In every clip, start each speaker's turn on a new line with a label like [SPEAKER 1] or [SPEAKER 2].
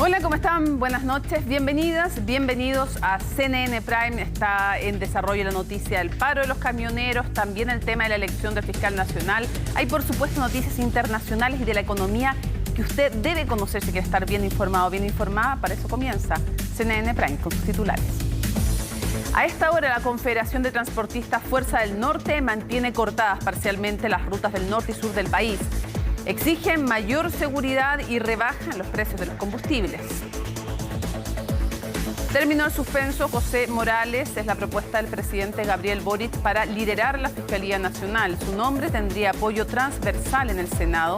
[SPEAKER 1] Hola, ¿cómo están? Buenas noches, bienvenidas, bienvenidos a CNN Prime. Está en desarrollo la noticia del paro de los camioneros, también el tema de la elección del fiscal nacional. Hay, por supuesto, noticias internacionales y de la economía que usted debe conocer si quiere estar bien informado, bien informada. Para eso comienza CNN Prime con sus titulares. A esta hora, la Confederación de Transportistas Fuerza del Norte mantiene cortadas parcialmente las rutas del norte y sur del país. Exigen mayor seguridad y rebajan los precios de los combustibles. Terminó el suspenso José Morales. Es la propuesta del presidente Gabriel Boric para liderar la Fiscalía Nacional. Su nombre tendría apoyo transversal en el Senado,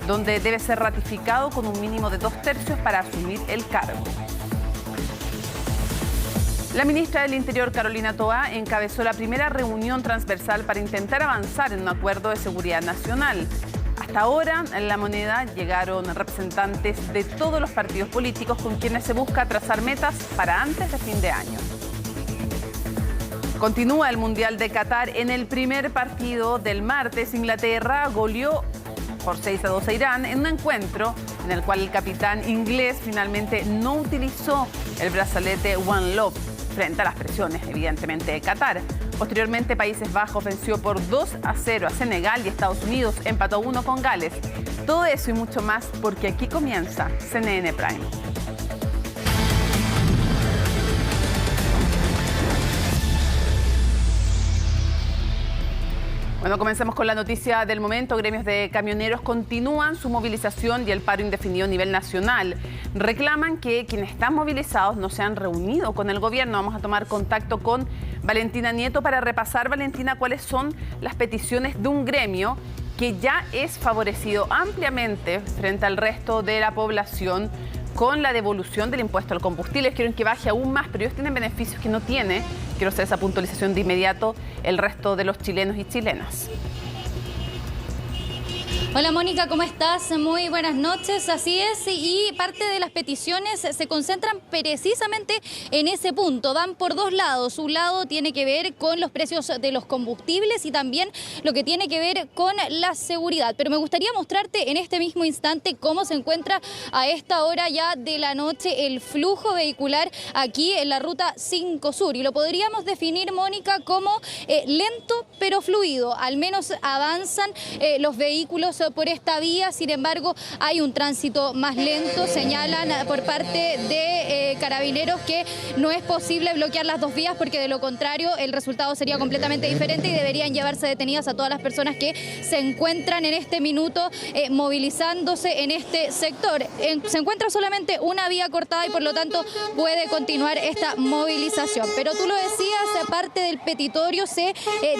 [SPEAKER 1] donde debe ser ratificado con un mínimo de 2/3 para asumir el cargo. La ministra del Interior, Carolina Toá, encabezó la primera reunión transversal para intentar avanzar en un acuerdo de seguridad nacional. Hasta ahora, en La Moneda llegaron representantes de todos los partidos políticos con quienes se busca trazar metas para antes de fin de año. Continúa el Mundial de Qatar. En el primer partido del martes, Inglaterra goleó por 6-2 a Irán en un encuentro en el cual el capitán inglés finalmente no utilizó el brazalete One Love frente a las presiones, evidentemente, de Qatar. Posteriormente, Países Bajos venció por 2-0 a Senegal y Estados Unidos empató 1 con Gales. Todo eso y mucho más porque aquí comienza CNN Prime. Bueno, comencemos con la noticia del momento. Gremios de camioneros continúan su movilización y el paro indefinido a nivel nacional. Reclaman que quienes están movilizados no se han reunido con el gobierno. Vamos a tomar contacto con Valentina Nieto para repasar, Valentina, cuáles son las peticiones de un gremio que ya es favorecido ampliamente frente al resto de la población con la devolución del impuesto al combustible. Quieren que baje aún más, pero ellos tienen beneficios que no tiene, quiero hacer esa puntualización de inmediato, el resto de los chilenos y chilenas.
[SPEAKER 2] Hola Mónica, ¿cómo estás? Muy buenas noches, así es, y parte de las peticiones se concentran precisamente en ese punto, van por dos lados. Un lado tiene que ver con los precios de los combustibles y también lo que tiene que ver con la seguridad. Pero me gustaría mostrarte en este mismo instante cómo se encuentra a esta hora ya de la noche el flujo vehicular aquí en la ruta 5 Sur. Y lo podríamos definir, Mónica, como lento pero fluido. Al menos avanzan los vehículos por esta vía, sin embargo hay un tránsito más lento. Señalan por parte de carabineros que no es posible bloquear las dos vías porque de lo contrario el resultado sería completamente diferente y deberían llevarse detenidas a todas las personas que se encuentran en este minuto movilizándose en este sector. Se encuentra solamente una vía cortada y por lo tanto puede continuar esta movilización. Pero tú lo decías, parte del petitorio se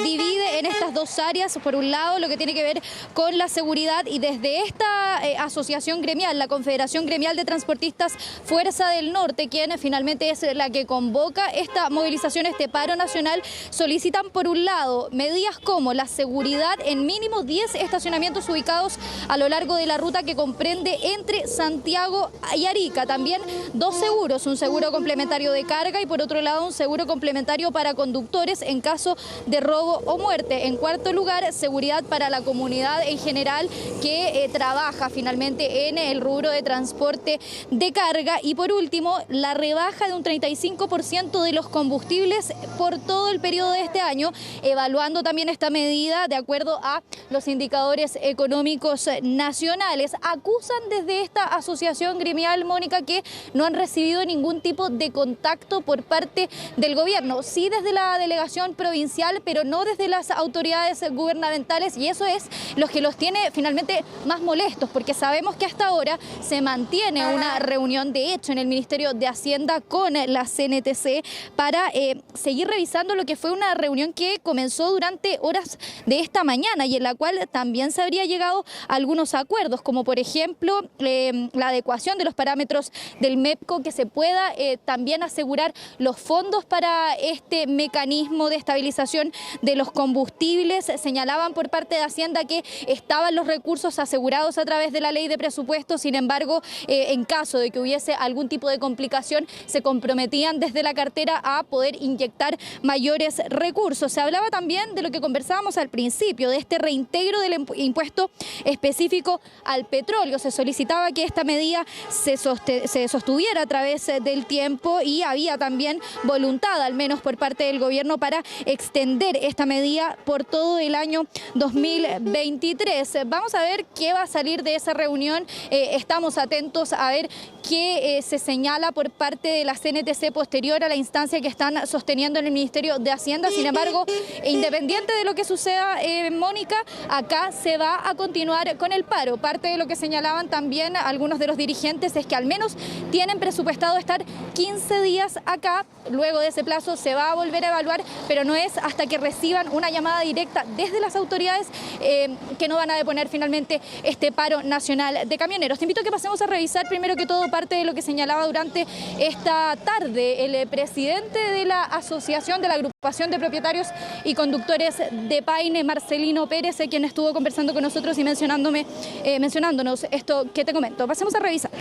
[SPEAKER 2] divide en estas dos áreas. Por un lado, lo que tiene que ver con la seguridad y desde esta asociación gremial, la Confederación Gremial de Transportistas Fuerza del Norte, quien finalmente es la que convoca esta movilización, este paro nacional, solicitan por un lado medidas como la seguridad en mínimo 10 estacionamientos ubicados a lo largo de la ruta que comprende entre Santiago y Arica. También 2 seguros, un seguro complementario de carga y por otro lado un seguro complementario para conductores en caso de robo o muerte. En cuarto lugar, seguridad para la comunidad en general que trabaja finalmente en el rubro de transporte de carga. Y por último, la rebaja de un 35% de los combustibles por todo el periodo de este año, evaluando también esta medida de acuerdo a los indicadores económicos nacionales. Acusan desde esta asociación gremial, Mónica, que no han recibido ningún tipo de contacto por parte del gobierno. Sí desde la delegación provincial, pero no desde las autoridades gubernamentales, y eso es lo que los tiene finalmente más molestos, porque sabemos que hasta ahora se mantiene una reunión, de hecho, en el Ministerio de Hacienda con la CNTC para seguir revisando lo que fue una reunión que comenzó durante horas de esta mañana y en la cual también se habría llegado a algunos acuerdos, como por ejemplo la adecuación de los parámetros del MEPCO, que se pueda también asegurar los fondos para este mecanismo de estabilización de los combustibles. Señalaban por parte de Hacienda que estaban los recursos asegurados a través de la ley de presupuesto. Sin embargo, en caso de que hubiese algún tipo de complicación, se comprometían desde la cartera a poder inyectar mayores recursos. Se hablaba también de lo que conversábamos al principio, de este reintegro del impuesto específico al petróleo. Se solicitaba que esta medida se sostuviera a través del tiempo y había también voluntad, al menos por parte del gobierno, para extender esta medida por todo el año 2023. Vamos a ver qué va a salir de esa reunión. Estamos atentos a ver qué se señala por parte de la CNTC posterior a la instancia que están sosteniendo en el Ministerio de Hacienda. Sin embargo, independiente de lo que suceda, Mónica, acá se va a continuar con el paro. Parte de lo que señalaban también algunos de los dirigentes es que al menos tienen presupuestado estar 15 días acá. Luego de ese plazo se va a volver a evaluar, pero no es hasta que reciban una llamada directa desde las autoridades que no van a deponer finalmente este paro nacional de camioneros. Te invito a que pasemos a revisar primero que todo parte de lo que señalaba durante esta tarde el presidente de la asociación, de la agrupación de propietarios y conductores de Paine, Marcelino Pérez, quien estuvo conversando con nosotros y mencionándonos esto que te comento. Pasemos a revisarlo.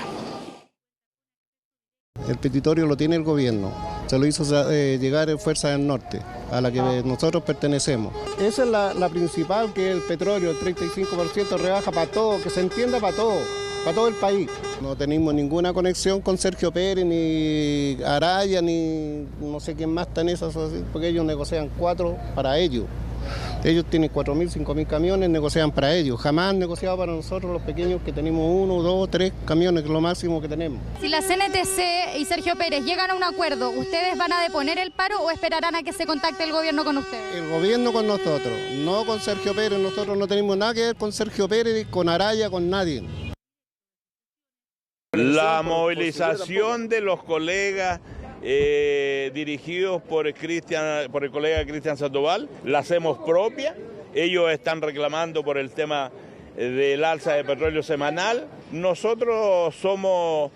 [SPEAKER 3] El petitorio lo tiene el gobierno, se lo hizo llegar en Fuerza del Norte, a la que nosotros pertenecemos. Esa es la principal, que el petróleo, el 35% rebaja para todo, que se entienda para todo el país. No tenemos ninguna conexión con Sergio Pérez, ni Araya, ni no sé quién más está en esas, porque ellos negocian 4 para ellos. Ellos tienen 4.000, 5.000 camiones, negocian para ellos. Jamás han negociado para nosotros los pequeños que tenemos 1, 2, 3 camiones, que es lo máximo que tenemos.
[SPEAKER 2] Si la CNTC y Sergio Pérez llegan a un acuerdo, ¿ustedes van a deponer el paro o esperarán a que se contacte el gobierno con ustedes?
[SPEAKER 3] El gobierno con nosotros, no con Sergio Pérez. Nosotros no tenemos nada que ver con Sergio Pérez, con Araya, con nadie.
[SPEAKER 4] La movilización de los colegas dirigidos por el colega Cristian Sandoval, la hacemos propia. Ellos están reclamando por el tema del alza de petróleo semanal. Nosotros somos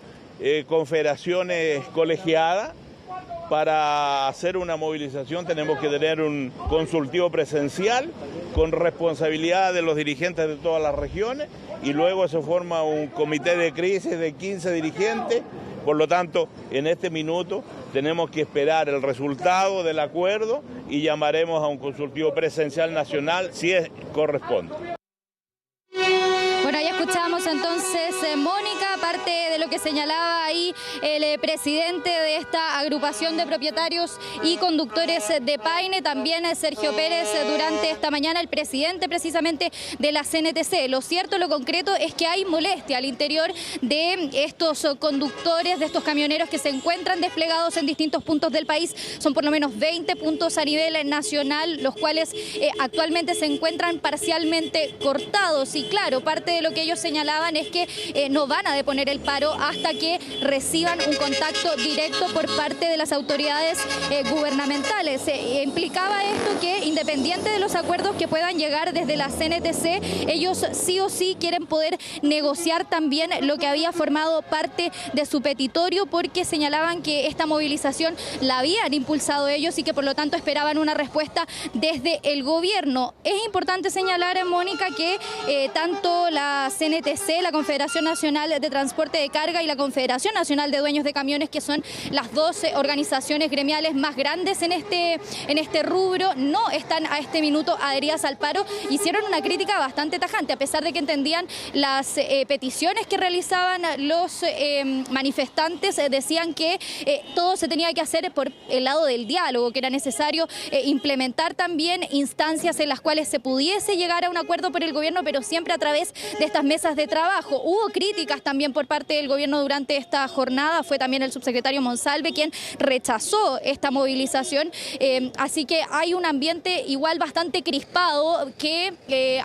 [SPEAKER 4] confederaciones colegiadas. Para hacer una movilización tenemos que tener un consultivo presencial con responsabilidad de los dirigentes de todas las regiones y luego se forma un comité de crisis de 15 dirigentes. Por lo tanto, en este minuto tenemos que esperar el resultado del acuerdo y llamaremos a un consultivo presencial nacional si corresponde.
[SPEAKER 2] Bueno, ya escuchamos entonces, Mónica, parte de lo que señalaba ahí el presidente de esta agrupación de propietarios y conductores de Paine, también Sergio Pérez durante esta mañana, el presidente precisamente de la CNTC. Lo cierto, lo concreto es que hay molestia al interior de estos conductores, de estos camioneros que se encuentran desplegados en distintos puntos del país. Son por lo menos 20 puntos a nivel nacional, los cuales actualmente se encuentran parcialmente cortados. Y claro, parte de lo que ellos señalaban es que no van a deponer el paro hasta que reciban un contacto directo por parte de las autoridades gubernamentales. Implicaba esto que, independiente de los acuerdos que puedan llegar desde la CNTC, ellos sí o sí quieren poder negociar también lo que había formado parte de su petitorio, porque señalaban que esta movilización la habían impulsado ellos y que por lo tanto esperaban una respuesta desde el gobierno. Es importante señalar, Mónica, que tanto la CNTC, la Confederación Nacional de Transporte de Carga, y la Confederación Nacional de Dueños de Camiones, que son las 12 organizaciones gremiales más grandes en este rubro, no están a este minuto adheridas al paro. Hicieron una crítica bastante tajante, a pesar de que entendían las peticiones que realizaban los manifestantes. Decían que todo se tenía que hacer por el lado del diálogo, que era necesario implementar también instancias en las cuales se pudiese llegar a un acuerdo por el gobierno, pero siempre a través de estas mesas de trabajo. Hubo críticas también por parte del gobierno durante esta jornada. Fue también el subsecretario Monsalve quien rechazó esta movilización. Así que hay un ambiente igual bastante crispado, que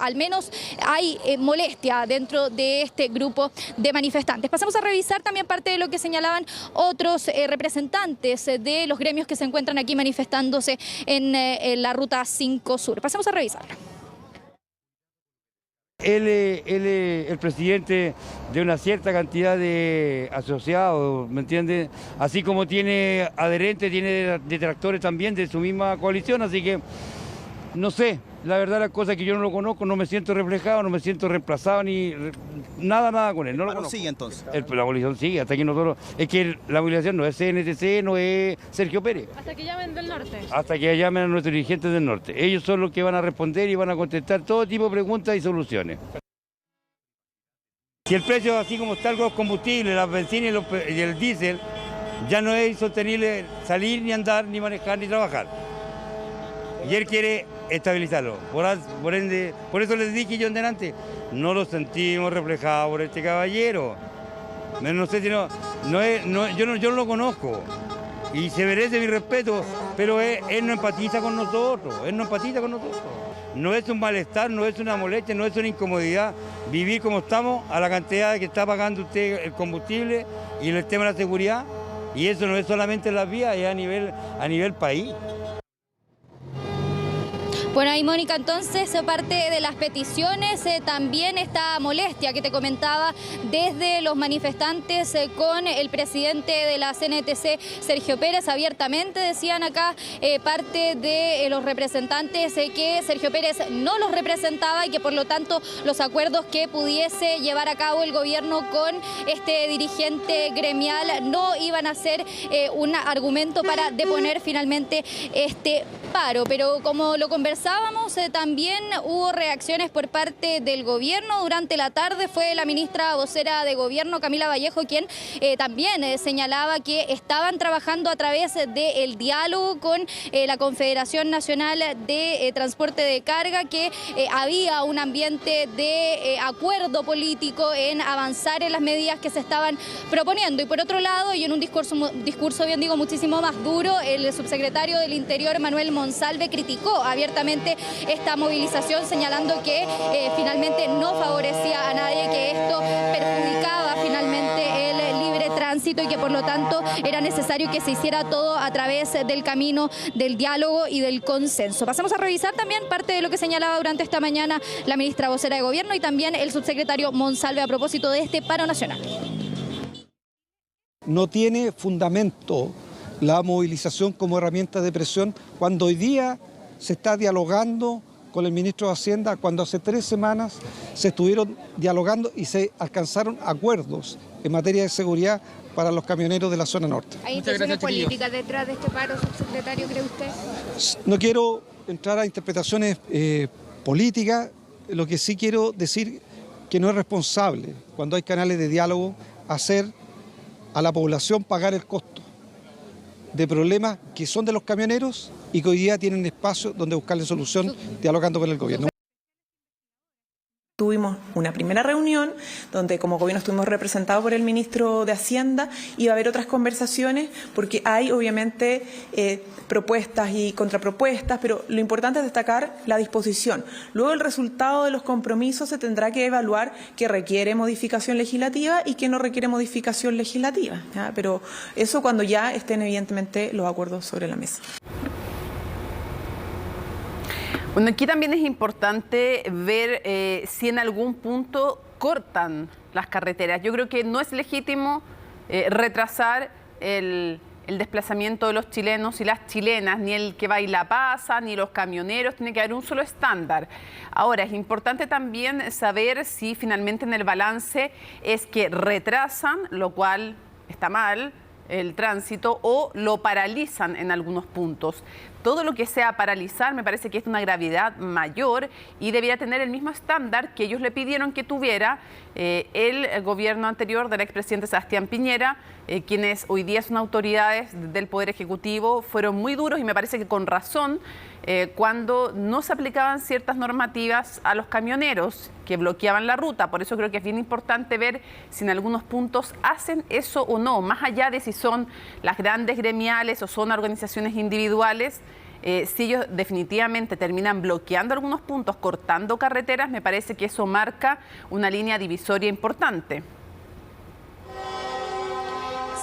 [SPEAKER 2] al menos hay molestia dentro de este grupo de manifestantes. Pasamos a revisar también parte de lo que señalaban otros representantes de los gremios que se encuentran aquí manifestándose en la Ruta 5 Sur. Pasamos a revisarlo.
[SPEAKER 5] Él es el presidente de una cierta cantidad de asociados, ¿me entiende? Así como tiene adherentes, tiene detractores también de su misma coalición, así que No sé, la verdad la cosa es que yo no lo conozco, no me siento reflejado, no me siento reemplazado ni nada con él. No lo conozco.
[SPEAKER 6] Sigue entonces.
[SPEAKER 5] La movilización sigue, hasta aquí nosotros... Es que la movilización no es CNTC, no es Sergio Pérez.
[SPEAKER 7] Hasta que llamen del norte.
[SPEAKER 5] Hasta que llamen a nuestros dirigentes del norte. Ellos son los que van a responder y van a contestar todo tipo de preguntas y soluciones. Si el precio, así como está los combustibles, las bencinas y el diésel, ya no es insostenible salir, ni andar, ni manejar, ni trabajar. Y él quiere estabilizarlo. Por ende, por eso les dije yo en delante, no lo sentimos reflejado por este caballero. No sé si yo no lo conozco. Y se merece mi respeto, pero él no empatiza con nosotros, No es un malestar, no es una molestia, no es una incomodidad vivir como estamos a la cantidad que está pagando usted el combustible y el tema de la seguridad. Y eso no es solamente en las vías, es a nivel país.
[SPEAKER 2] Bueno, ahí Mónica, entonces, parte de las peticiones, también esta molestia que te comentaba desde los manifestantes con el presidente de la CNTC, Sergio Pérez. Abiertamente decían acá parte de los representantes que Sergio Pérez no los representaba y que por lo tanto los acuerdos que pudiese llevar a cabo el gobierno con este dirigente gremial no iban a ser un argumento para deponer finalmente este paro. Pero como lo conversábamos, también hubo reacciones por parte del gobierno. Durante la tarde fue la ministra vocera de gobierno, Camila Vallejo, quien también señalaba que estaban trabajando a través del diálogo con la Confederación Nacional de Transporte de Carga, que había un ambiente de acuerdo político en avanzar en las medidas que se estaban proponiendo. Y por otro lado, y en un discurso bien digo, muchísimo más duro, el subsecretario del Interior, Manuel Monsalve, criticó abiertamente esta movilización, señalando que finalmente no favorecía a nadie, que esto perjudicaba finalmente el libre tránsito y que por lo tanto era necesario que se hiciera todo a través del camino del diálogo y del consenso. Pasamos a revisar también parte de lo que señalaba durante esta mañana la ministra vocera de gobierno y también el subsecretario Monsalve a propósito de este paro nacional.
[SPEAKER 8] No tiene fundamento la movilización como herramienta de presión cuando hoy día se está dialogando con el ministro de Hacienda, cuando hace 3 semanas se estuvieron dialogando y se alcanzaron acuerdos en materia de seguridad para los camioneros de la zona norte.
[SPEAKER 7] ¿Hay intenciones políticas detrás de este paro, subsecretario, cree usted?
[SPEAKER 8] No quiero entrar a interpretaciones políticas, lo que sí quiero decir que no es responsable, cuando hay canales de diálogo, hacer a la población pagar el costo de problemas que son de los camioneros y que hoy día tienen espacio donde buscarle solución dialogando con el gobierno.
[SPEAKER 9] Tuvimos una primera reunión donde como gobierno estuvimos representados por el ministro de Hacienda y va a haber otras conversaciones porque hay obviamente propuestas y contrapropuestas, pero lo importante es destacar la disposición. Luego el resultado de los compromisos se tendrá que evaluar qué requiere modificación legislativa y qué no requiere modificación legislativa, ¿ya? Pero eso cuando ya estén evidentemente los acuerdos sobre la mesa.
[SPEAKER 1] Bueno, aquí también es importante ver si en algún punto cortan las carreteras. Yo creo que no es legítimo retrasar el desplazamiento de los chilenos y las chilenas, ni el que baila pasa, ni los camioneros, tiene que haber un solo estándar. Ahora, es importante también saber si finalmente en el balance es que retrasan, lo cual está mal, el tránsito, o lo paralizan en algunos puntos. Todo lo que sea paralizar me parece que es de una gravedad mayor y debería tener el mismo estándar que ellos le pidieron que tuviera el gobierno anterior del expresidente Sebastián Piñera, quienes hoy día son autoridades del Poder Ejecutivo, fueron muy duros y me parece que con razón cuando no se aplicaban ciertas normativas a los camioneros que bloqueaban la ruta. Por eso creo que es bien importante ver si en algunos puntos hacen eso o no, más allá de si son las grandes gremiales o son organizaciones individuales. Si ellos definitivamente terminan bloqueando algunos puntos, cortando carreteras, me parece que eso marca una línea divisoria importante.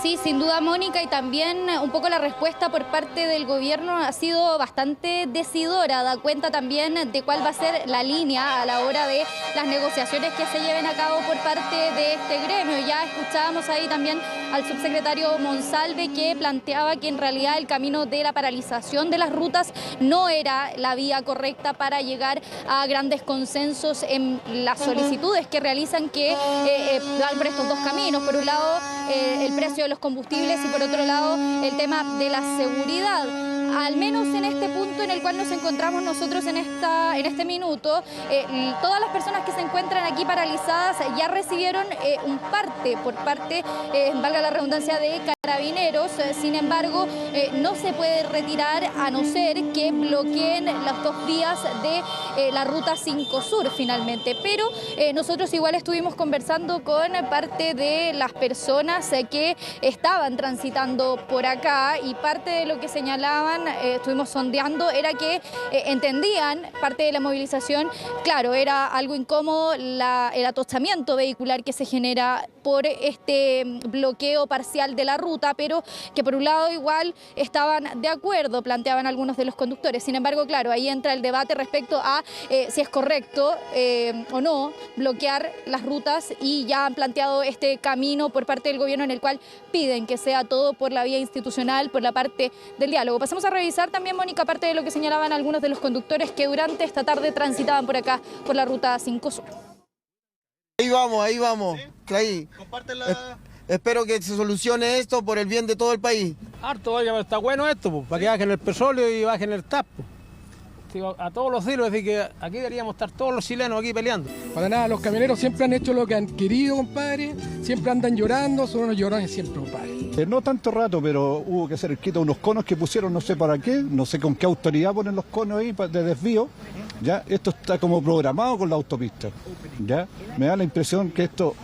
[SPEAKER 2] Sí, sin duda, Mónica, y también un poco la respuesta por parte del gobierno ha sido bastante decidora, da cuenta también de cuál va a ser la línea a la hora de las negociaciones que se lleven a cabo por parte de este gremio. Ya escuchábamos ahí también al subsecretario Monsalve, que planteaba que en realidad el camino de la paralización de las rutas no era la vía correcta para llegar a grandes consensos en las solicitudes que realizan, que van por estos dos caminos. Por un lado, el precio de los combustibles, y por otro lado el tema de la seguridad. Al menos en este punto en el cual nos encontramos nosotros en este minuto, todas las personas que se encuentran aquí paralizadas ya recibieron un parte por parte, valga la redundancia, de Carabineros. Sin embargo, no se puede retirar a no ser que bloqueen las dos vías de la Ruta 5 Sur finalmente. Pero nosotros igual estuvimos conversando con parte de las personas que estaban transitando por acá, y parte de lo que señalaban, estuvimos sondeando, era que entendían parte de la movilización. Claro, era algo incómodo el atostamiento vehicular que se genera por este bloqueo parcial de la ruta, pero que por un lado igual estaban de acuerdo, planteaban algunos de los conductores. Sin embargo, claro, ahí entra el debate respecto a si es correcto o no bloquear las rutas, y ya han planteado este camino por parte del gobierno en el cual piden que sea todo por la vía institucional, por la parte del diálogo. Pasamos a revisar también, Mónica, parte de lo que señalaban algunos de los conductores que durante esta tarde transitaban por acá, por la Ruta 5 Sur.
[SPEAKER 6] Ahí vamos. ¿Sí? Ahí. Espero que se solucione esto por el bien de todo el país.
[SPEAKER 10] Harto, oiga, está bueno esto, pues, para que bajen el petróleo y bajen el TAP. A todos los hilos, es decir, que aquí deberíamos estar todos los chilenos aquí peleando.
[SPEAKER 11] Para nada, los camioneros siempre han hecho lo que han querido, compadre. Siempre andan llorando, son unos llorones siempre, compadre.
[SPEAKER 12] No tanto rato, pero hubo que hacer el quito unos conos que pusieron, no sé para qué, no sé con qué autoridad ponen los conos ahí de desvío. Ya, esto está como programado con la autopista. Ya, me da la impresión que esto,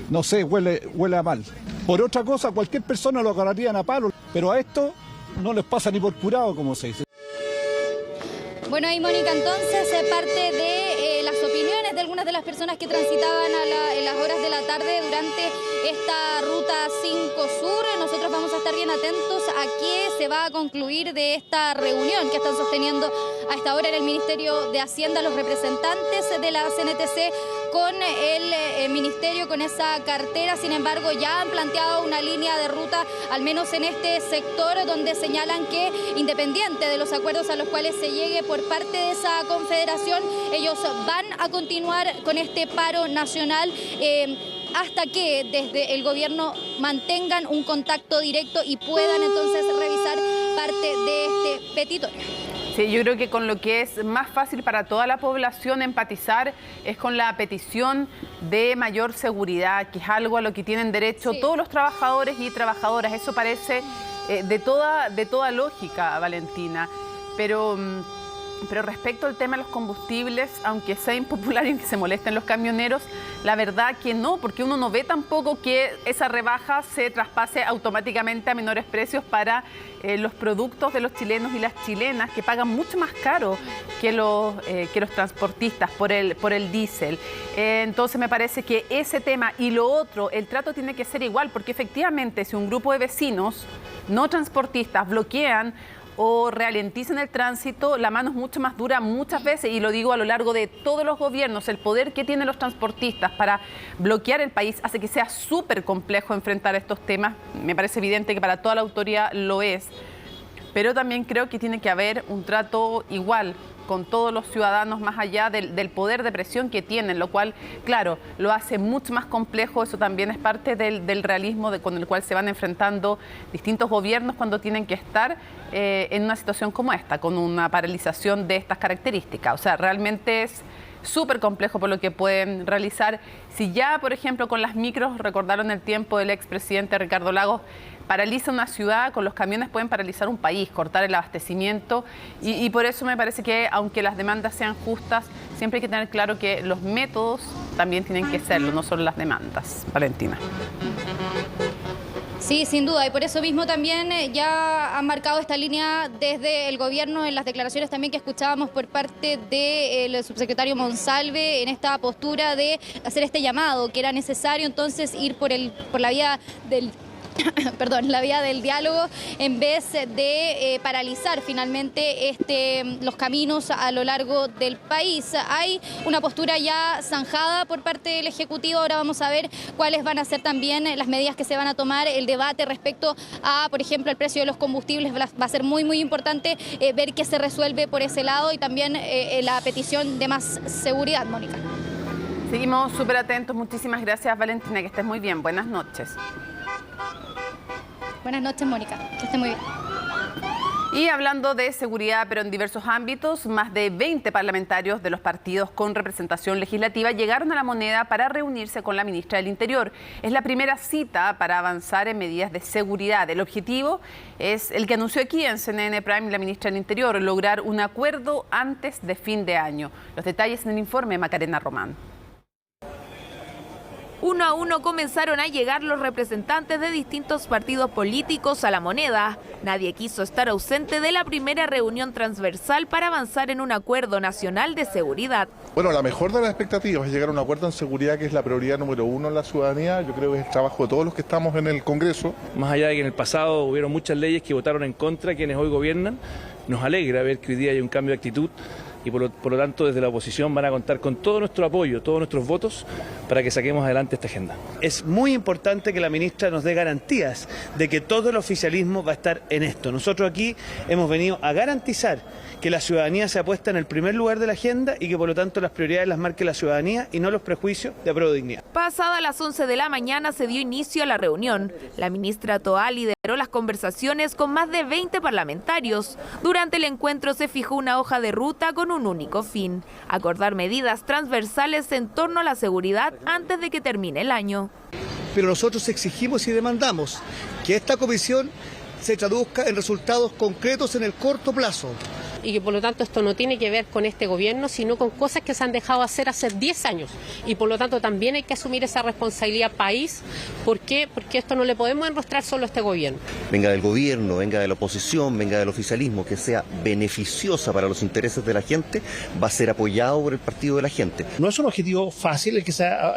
[SPEAKER 12] no sé, huele a mal. Por otra cosa, cualquier persona lo agarrarían a palo, pero a esto no les pasa ni por curado, como se dice.
[SPEAKER 2] Bueno, ahí, Mónica, entonces parte de las opiniones de algunas de las personas que transitaban en las horas de la tarde durante esta Ruta 5 Sur. Nosotros vamos a estar bien atentos a qué se va a concluir de esta reunión que están sosteniendo a esta hora en el Ministerio de Hacienda los representantes de la CNTC con el Ministerio, con esa cartera. Sin embargo, ya han planteado una línea de ruta, al menos en este sector, donde señalan que, independiente de los acuerdos a los cuales se llegue por parte de esa confederación, ellos van a continuar con este paro nacional hasta que desde el gobierno mantengan un contacto directo y puedan entonces revisar parte de este petitorio.
[SPEAKER 1] Sí, yo creo que con lo que es más fácil para toda la población empatizar es con la petición de mayor seguridad, que es algo a lo que tienen derecho todos los trabajadores y trabajadoras. Eso parece de toda lógica, Valentina. Pero respecto al tema de los combustibles, aunque sea impopular y que se molesten los camioneros, la verdad que no, porque uno no ve tampoco que esa rebaja se traspase automáticamente a menores precios para los productos de los chilenos y las chilenas, que pagan mucho más caro que los transportistas por el diésel. Entonces me parece que ese tema y lo otro, el trato tiene que ser igual, porque efectivamente si un grupo de vecinos no transportistas bloquean o ralentizan el tránsito, la mano es mucho más dura muchas veces, y lo digo a lo largo de todos los gobiernos. El poder que tienen los transportistas para bloquear el país hace que sea súper complejo enfrentar estos temas. Me parece evidente que para toda la autoridad lo es, pero también creo que tiene que haber un trato igual con todos los ciudadanos, más allá del poder de presión que tienen, lo cual, claro, lo hace mucho más complejo. Eso también es parte del realismo con el cual se van enfrentando distintos gobiernos cuando tienen que estar en una situación como esta, con una paralización de estas características. O sea, realmente es súper complejo por lo que pueden realizar. Si ya, por ejemplo, con las micros, recordaron el tiempo del expresidente Ricardo Lagos, paraliza una ciudad, con los camiones pueden paralizar un país, cortar el abastecimiento, y por eso me parece que, aunque las demandas sean justas, siempre hay que tener claro que los métodos también tienen que serlo, no solo las demandas. Valentina.
[SPEAKER 2] Sí, sin duda, y por eso mismo también ya han marcado esta línea desde el gobierno en las declaraciones también que escuchábamos por parte del subsecretario Monsalve, en esta postura de hacer este llamado, que era necesario entonces ir por la vía del la vía del diálogo en vez de paralizar finalmente los caminos a lo largo del país. Hay una postura ya zanjada por parte del Ejecutivo. Ahora vamos a ver cuáles van a ser también las medidas que se van a tomar. El debate respecto a, por ejemplo, el precio de los combustibles va a ser muy importante ver qué se resuelve por ese lado y también la petición de más seguridad, Mónica.
[SPEAKER 1] Seguimos súper atentos. Muchísimas gracias, Valentina. Que estés muy bien. Buenas noches.
[SPEAKER 2] Buenas noches, Mónica. Que esté muy bien.
[SPEAKER 1] Y hablando de seguridad, pero en diversos ámbitos, más de 20 parlamentarios de los partidos con representación legislativa llegaron a La Moneda para reunirse con la ministra del Interior. Es la primera cita para avanzar en medidas de seguridad. El objetivo es el que anunció aquí en CNN Prime la ministra del Interior, lograr un acuerdo antes de fin de año. Los detalles en el informe de Macarena Román.
[SPEAKER 13] Uno a uno comenzaron a llegar los representantes de distintos partidos políticos a La Moneda. Nadie quiso estar ausente de la primera reunión transversal para avanzar en un acuerdo nacional de seguridad.
[SPEAKER 14] Bueno, la mejor de las expectativas es llegar a un acuerdo en seguridad, que es la prioridad número uno en la ciudadanía. Yo creo que es el trabajo de todos los que estamos en el Congreso.
[SPEAKER 15] Más allá de que en el pasado hubieron muchas leyes que votaron en contra quienes hoy gobiernan, nos alegra ver que hoy día hay un cambio de actitud. Y por lo tanto desde la oposición van a contar con todo nuestro apoyo, todos nuestros votos para que saquemos adelante esta agenda.
[SPEAKER 16] Es muy importante que la ministra nos dé garantías de que todo el oficialismo va a estar en esto. Nosotros aquí hemos venido a garantizar que la ciudadanía se apuesta en el primer lugar de la agenda y que por lo tanto las prioridades las marque la ciudadanía y no los prejuicios de Apruebo Dignidad.
[SPEAKER 13] Pasada las 11 de la mañana se dio inicio a la reunión. La ministra Toá lideró las conversaciones con más de 20 parlamentarios. Durante el encuentro se fijó una hoja de ruta con un único fin: acordar medidas transversales en torno a la seguridad antes de que termine el año.
[SPEAKER 17] Pero nosotros exigimos y demandamos que esta comisión se traduzca en resultados concretos en el corto plazo.
[SPEAKER 18] Y que por lo tanto esto no tiene que ver con este gobierno, sino con cosas que se han dejado hacer hace 10 años. Y por lo tanto también hay que asumir esa responsabilidad país. ¿Por qué? Porque esto no le podemos enrostrar solo a este gobierno.
[SPEAKER 19] Venga del gobierno, venga de la oposición, venga del oficialismo, que sea beneficiosa para los intereses de la gente, va a ser apoyado por el partido de la gente.
[SPEAKER 20] No es un objetivo fácil el que se ha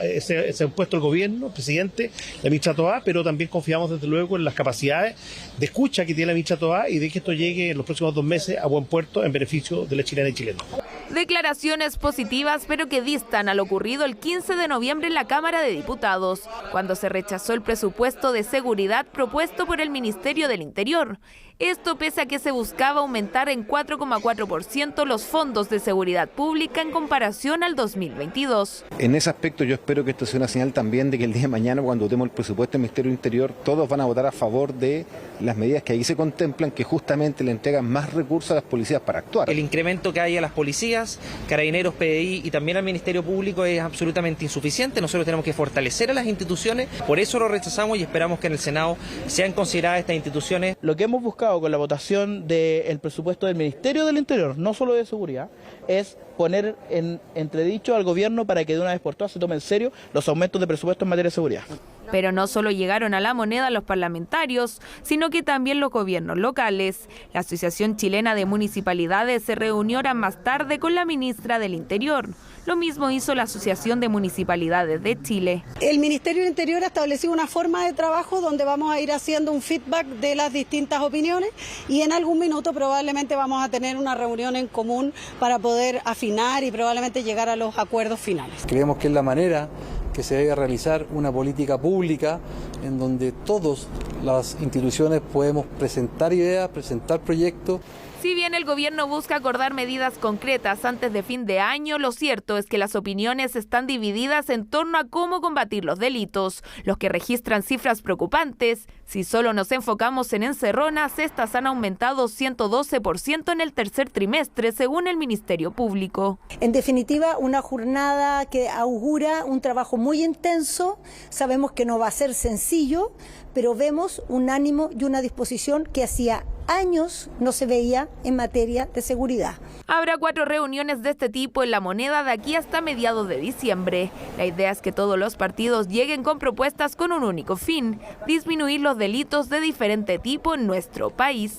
[SPEAKER 20] impuesto el gobierno, el presidente, la ministra Toá, pero también confiamos desde luego en las capacidades de escucha que tiene la ministra Toá y de que esto llegue en los próximos 2 meses a buen puerto en beneficio de la chilena y chilenos.
[SPEAKER 13] Declaraciones positivas, pero que distan a lo ocurrido el 15 de noviembre en la Cámara de Diputados, cuando se rechazó el presupuesto de seguridad propuesto por el Ministerio del Interior. Esto pese a que se buscaba aumentar en 4,4% los fondos de seguridad pública en comparación al 2022.
[SPEAKER 21] En ese aspecto yo espero que esto sea una señal también de que el día de mañana, cuando votemos el presupuesto del Ministerio del Interior, todos van a votar a favor de las medidas que ahí se contemplan, que justamente le entregan más recursos a las policías para actuar.
[SPEAKER 22] El incremento que hay a las policías, Carabineros, PDI y también al Ministerio Público es absolutamente insuficiente. Nosotros tenemos que fortalecer a las instituciones, por eso lo rechazamos y esperamos que en el Senado sean consideradas estas instituciones.
[SPEAKER 23] Lo que hemos buscado con la votación del presupuesto del Ministerio del Interior, no solo de seguridad, es poner en entredicho al gobierno para que de una vez por todas se tome en serio los aumentos de presupuesto en materia de seguridad.
[SPEAKER 13] Pero no solo llegaron a La Moneda los parlamentarios, sino que también los gobiernos locales. La Asociación Chilena de Municipalidades se reunió horas más tarde con la ministra del Interior. Lo mismo hizo la Asociación de Municipalidades de Chile.
[SPEAKER 24] El Ministerio del Interior ha establecido una forma de trabajo donde vamos a ir haciendo un feedback de las distintas opiniones y en algún minuto probablemente vamos a tener una reunión en común para poder afinar y probablemente llegar a los acuerdos finales.
[SPEAKER 25] Creemos que es la manera que se debe realizar una política pública en donde todas las instituciones podemos presentar ideas, presentar proyectos.
[SPEAKER 13] Si bien el gobierno busca acordar medidas concretas antes de fin de año, lo cierto es que las opiniones están divididas en torno a cómo combatir los delitos, los que registran cifras preocupantes. Si solo nos enfocamos en encerronas, estas han aumentado 112% en el tercer trimestre, según el Ministerio Público.
[SPEAKER 24] En definitiva, una jornada que augura un trabajo muy intenso. Sabemos que no va a ser sencillo, pero vemos un ánimo y una disposición que hacía años no se veía en materia de seguridad.
[SPEAKER 13] Habrá 4 reuniones de este tipo en La Moneda de aquí hasta mediados de diciembre. La idea es que todos los partidos lleguen con propuestas con un único fin: disminuir los delitos de diferente tipo en nuestro país.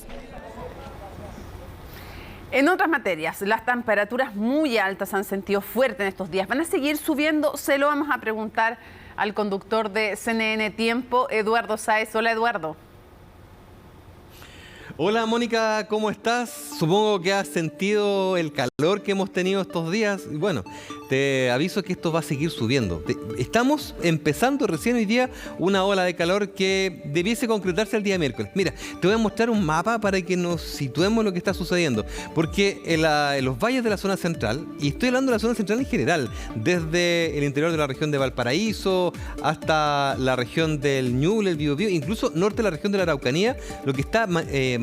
[SPEAKER 1] En otras materias, las temperaturas muy altas han sentido fuerte en estos días. ¿Van a seguir subiendo? Se lo vamos a preguntar al conductor de CNN Tiempo, Eduardo Sáez. Hola, Eduardo.
[SPEAKER 3] Hola Mónica, ¿cómo estás? Supongo que has sentido el calor que hemos tenido estos días. Y bueno, te aviso que esto va a seguir subiendo. Estamos empezando recién hoy día una ola de calor que debiese concretarse el día miércoles. Mira, te voy a mostrar un mapa para que nos situemos en lo que está sucediendo. Porque en los valles de la zona central, y estoy hablando de la zona central en general, desde el interior de la región de Valparaíso hasta la región del Ñuble, el Biobío, incluso norte de la región de la Araucanía, lo que está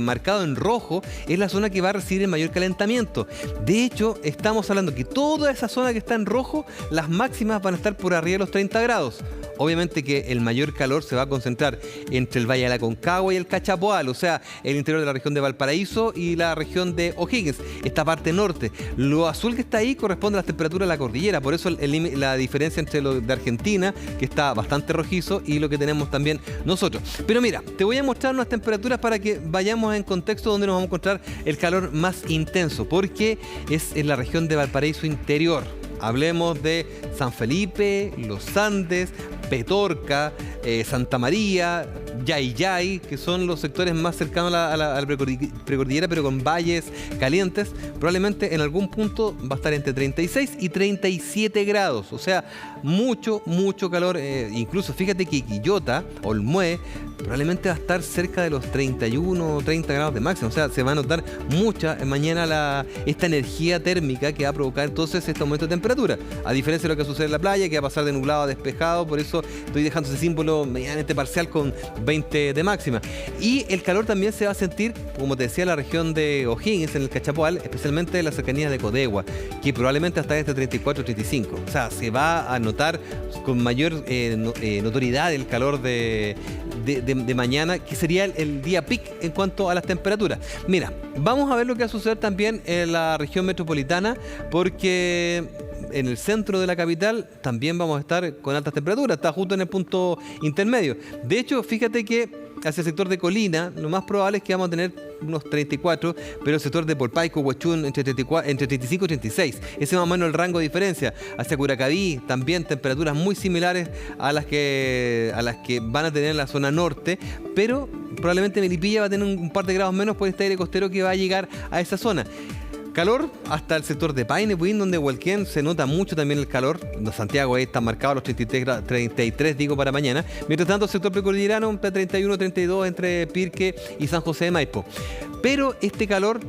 [SPEAKER 3] marcado en rojo es la zona que va a recibir el mayor calentamiento. De hecho, estamos hablando que toda esa zona que está en rojo, las máximas van a estar por arriba de los 30 grados. Obviamente que el mayor calor se va a concentrar entre el Valle de la Aconcagua y el Cachapoal, o sea, el interior de la región de Valparaíso y la región de O'Higgins, esta parte norte. Lo azul que está ahí corresponde a las temperaturas de la cordillera, por eso la diferencia entre lo de Argentina, que está bastante rojizo, y lo que tenemos también nosotros. Pero mira, te voy a mostrar unas temperaturas para que vayamos en contexto donde nos vamos a encontrar el calor más intenso, porque es en la región de Valparaíso interior. Hablemos de San Felipe, Los Andes, Petorca, Santa María, Yayay, que son los sectores más cercanos a la precordillera, pero con valles calientes. Probablemente en algún punto va a estar entre 36 y 37 grados, o sea, mucho calor. Incluso fíjate que Quillota, Olmué, probablemente va a estar cerca de los 31 o 30 grados de máximo, o sea, se va a notar mucha mañana esta energía térmica que va a provocar entonces este aumento de temperatura, a diferencia de lo que sucede en la playa, que va a pasar de nublado a despejado. Por eso estoy dejando ese símbolo medianamente parcial con 20 de máxima. Y el calor también se va a sentir, como te decía, en la región de O'Higgins, en el Cachapoal, especialmente en las cercanías de Codegua, que probablemente hasta este 34 o 35. O sea, se va a notar con mayor notoriedad el calor de mañana, que sería el día peak en cuanto a las temperaturas. Mira, vamos a ver lo que va a suceder también en la región metropolitana, porque en el centro de la capital también vamos a estar con altas temperaturas, está justo en el punto intermedio. De hecho, fíjate que hacia el sector de Colina, lo más probable es que vamos a tener unos 34, pero el sector de Polpaico, Huachún, entre 35 y 36. Ese es más o menos el rango de diferencia. Hacia Curacaví, también temperaturas muy similares a las que van a tener en la zona norte, pero probablemente Melipilla va a tener un par de grados menos por este aire costero que va a llegar a esa zona. Calor hasta el sector de Paine, donde Hualquén se nota mucho también el calor. En Santiago ahí están marcados los 33 digo para mañana. Mientras tanto el sector precordillerano está 31, 32 entre Pirque y San José de Maipo. Pero este calor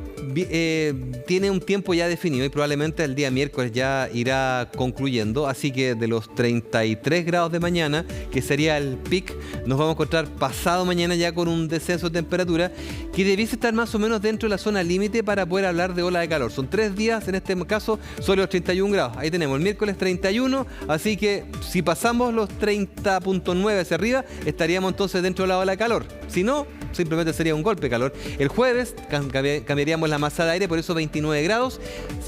[SPEAKER 3] tiene un tiempo ya definido y probablemente el día miércoles ya irá concluyendo. Así que de los 33 grados de mañana, que sería el pic, nos vamos a encontrar pasado mañana ya con un descenso de temperatura que debiese estar más o menos dentro de la zona límite para poder hablar de ola de calor. Son 3 días, en este caso, sobre los 31 grados. Ahí tenemos el miércoles 31, así que si pasamos los 30.9 hacia arriba, estaríamos entonces dentro de la ola de calor. Si no, simplemente sería un golpe de calor. El jueves cambiaríamos la masa de aire, por eso 29 grados.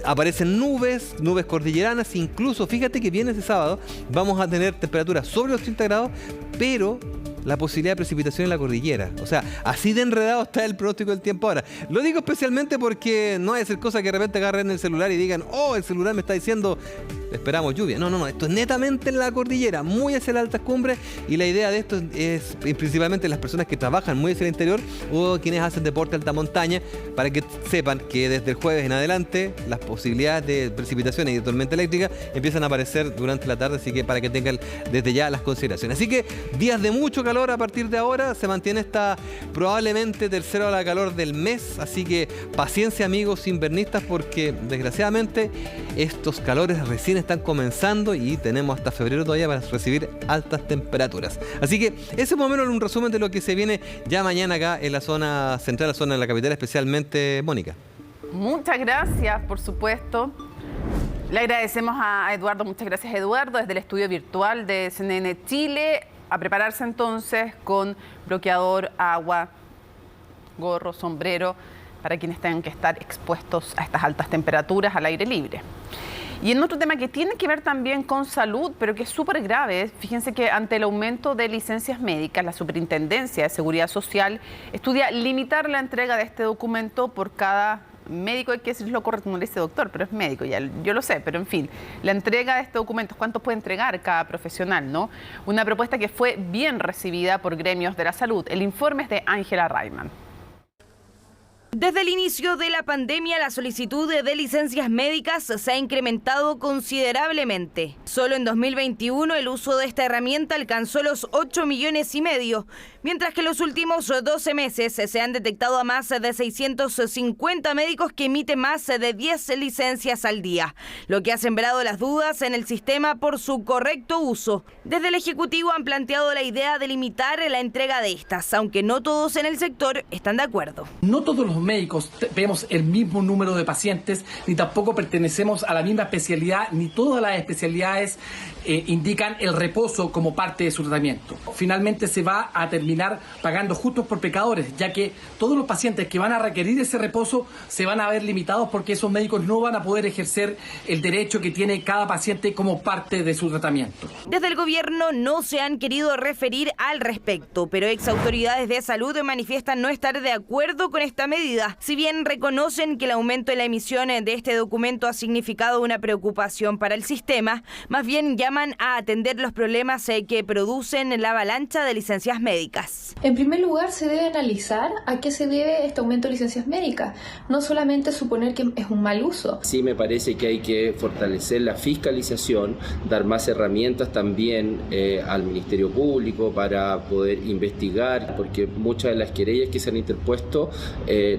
[SPEAKER 3] Aparecen nubes cordilleranas, incluso fíjate que viernes y sábado vamos a tener temperaturas sobre los 30 grados, pero la posibilidad de precipitación en la cordillera. O sea, así de enredado está el pronóstico del tiempo ahora. Lo digo especialmente porque no hay que ser cosa que de repente agarren el celular y digan, oh, el celular me está diciendo, esperamos lluvia. No, esto es netamente en la cordillera, muy hacia las altas cumbres, y la idea de esto es principalmente las personas que trabajan muy hacia el interior o quienes hacen deporte de alta montaña, para que sepan que desde el jueves en adelante las posibilidades de precipitaciones y de tormenta eléctrica empiezan a aparecer durante la tarde, así que para que tengan desde ya las consideraciones. Así que días de mucho calor a partir de ahora, se mantiene esta probablemente tercera ola de calor del mes, así que paciencia amigos invernistas, porque desgraciadamente estos calores recién están comenzando y tenemos hasta febrero todavía para recibir altas temperaturas. Así que ese es más o menos un resumen de lo que se viene ya mañana acá en la zona central, la zona de la capital especialmente, Mónica.
[SPEAKER 1] Muchas gracias, por supuesto. Le agradecemos a Eduardo, muchas gracias Eduardo, desde el estudio virtual de CNN Chile. A prepararse entonces con bloqueador, agua, gorro, sombrero, para quienes tengan que estar expuestos a estas altas temperaturas al aire libre. Y en otro tema que tiene que ver también con salud, pero que es súper grave, fíjense que ante el aumento de licencias médicas, la Superintendencia de Seguridad Social estudia limitar la entrega de este documento por cada médico, hay que decirlo correcto, no le dice doctor, pero es médico, ya yo lo sé, pero en fin, la entrega de estos documentos, ¿cuántos puede entregar cada profesional, no? Una propuesta que fue bien recibida por gremios de la salud. El informe es de Ángela Rayman.
[SPEAKER 4] Desde el inicio de la pandemia, la solicitud de licencias médicas se ha incrementado considerablemente. Solo en 2021 el uso de esta herramienta alcanzó los 8,5 millones, mientras que en los últimos 12 meses se han detectado a más de 650 médicos que emiten más de 10 licencias al día, lo que ha sembrado las dudas en el sistema por su correcto uso. Desde el Ejecutivo han planteado la idea de limitar la entrega de estas, aunque no todos en el sector están de acuerdo.
[SPEAKER 11] No todos los médicos vemos el mismo número de pacientes, ni tampoco pertenecemos a la misma especialidad, ni todas las especialidades indican el reposo como parte de su tratamiento. Finalmente se va a terminar pagando justos por pecadores, ya que todos los pacientes que van a requerir ese reposo se van a ver limitados porque esos médicos no van a poder ejercer el derecho que tiene cada paciente como parte de su tratamiento.
[SPEAKER 4] Desde el gobierno no se han querido referir al respecto, pero exautoridades de salud manifiestan no estar de acuerdo con esta medida. Si bien reconocen que el aumento en la emisión de este documento ha significado una preocupación para el sistema, más bien llaman a atender los problemas que producen la avalancha de licencias médicas.
[SPEAKER 5] En primer lugar, se debe analizar a qué se debe este aumento de licencias médicas, no solamente suponer que es un mal uso.
[SPEAKER 7] Sí, me parece que hay que fortalecer la fiscalización, dar más herramientas también al Ministerio Público para poder investigar, porque muchas de las querellas que se han interpuesto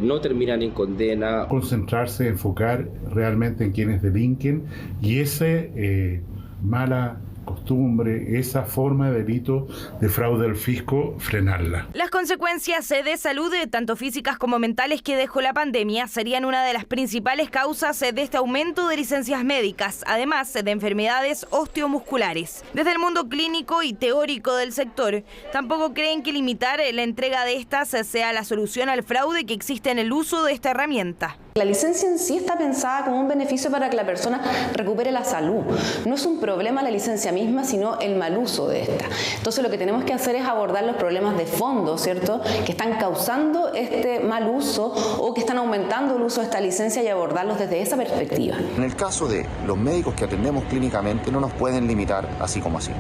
[SPEAKER 7] no terminan en condena.
[SPEAKER 8] Concentrarse, enfocar realmente en quienes delinquen y ese mala costumbre, esa forma de delito de fraude al fisco, frenarla.
[SPEAKER 4] Las consecuencias de salud, tanto físicas como mentales, que dejó la pandemia serían una de las principales causas de este aumento de licencias médicas, además de enfermedades osteomusculares. Desde el mundo clínico y teórico del sector, tampoco creen que limitar la entrega de estas sea la solución al fraude que existe en el uso de esta herramienta.
[SPEAKER 9] La licencia en sí está pensada como un beneficio para que la persona recupere la salud. No es un problema la licencia misma, sino el mal uso de esta. Entonces lo que tenemos que hacer es abordar los problemas de fondo, ¿cierto?, que están causando este mal uso o que están aumentando el uso de esta licencia y abordarlos desde esa perspectiva.
[SPEAKER 26] En el caso de los médicos que atendemos clínicamente, no nos pueden limitar así como así.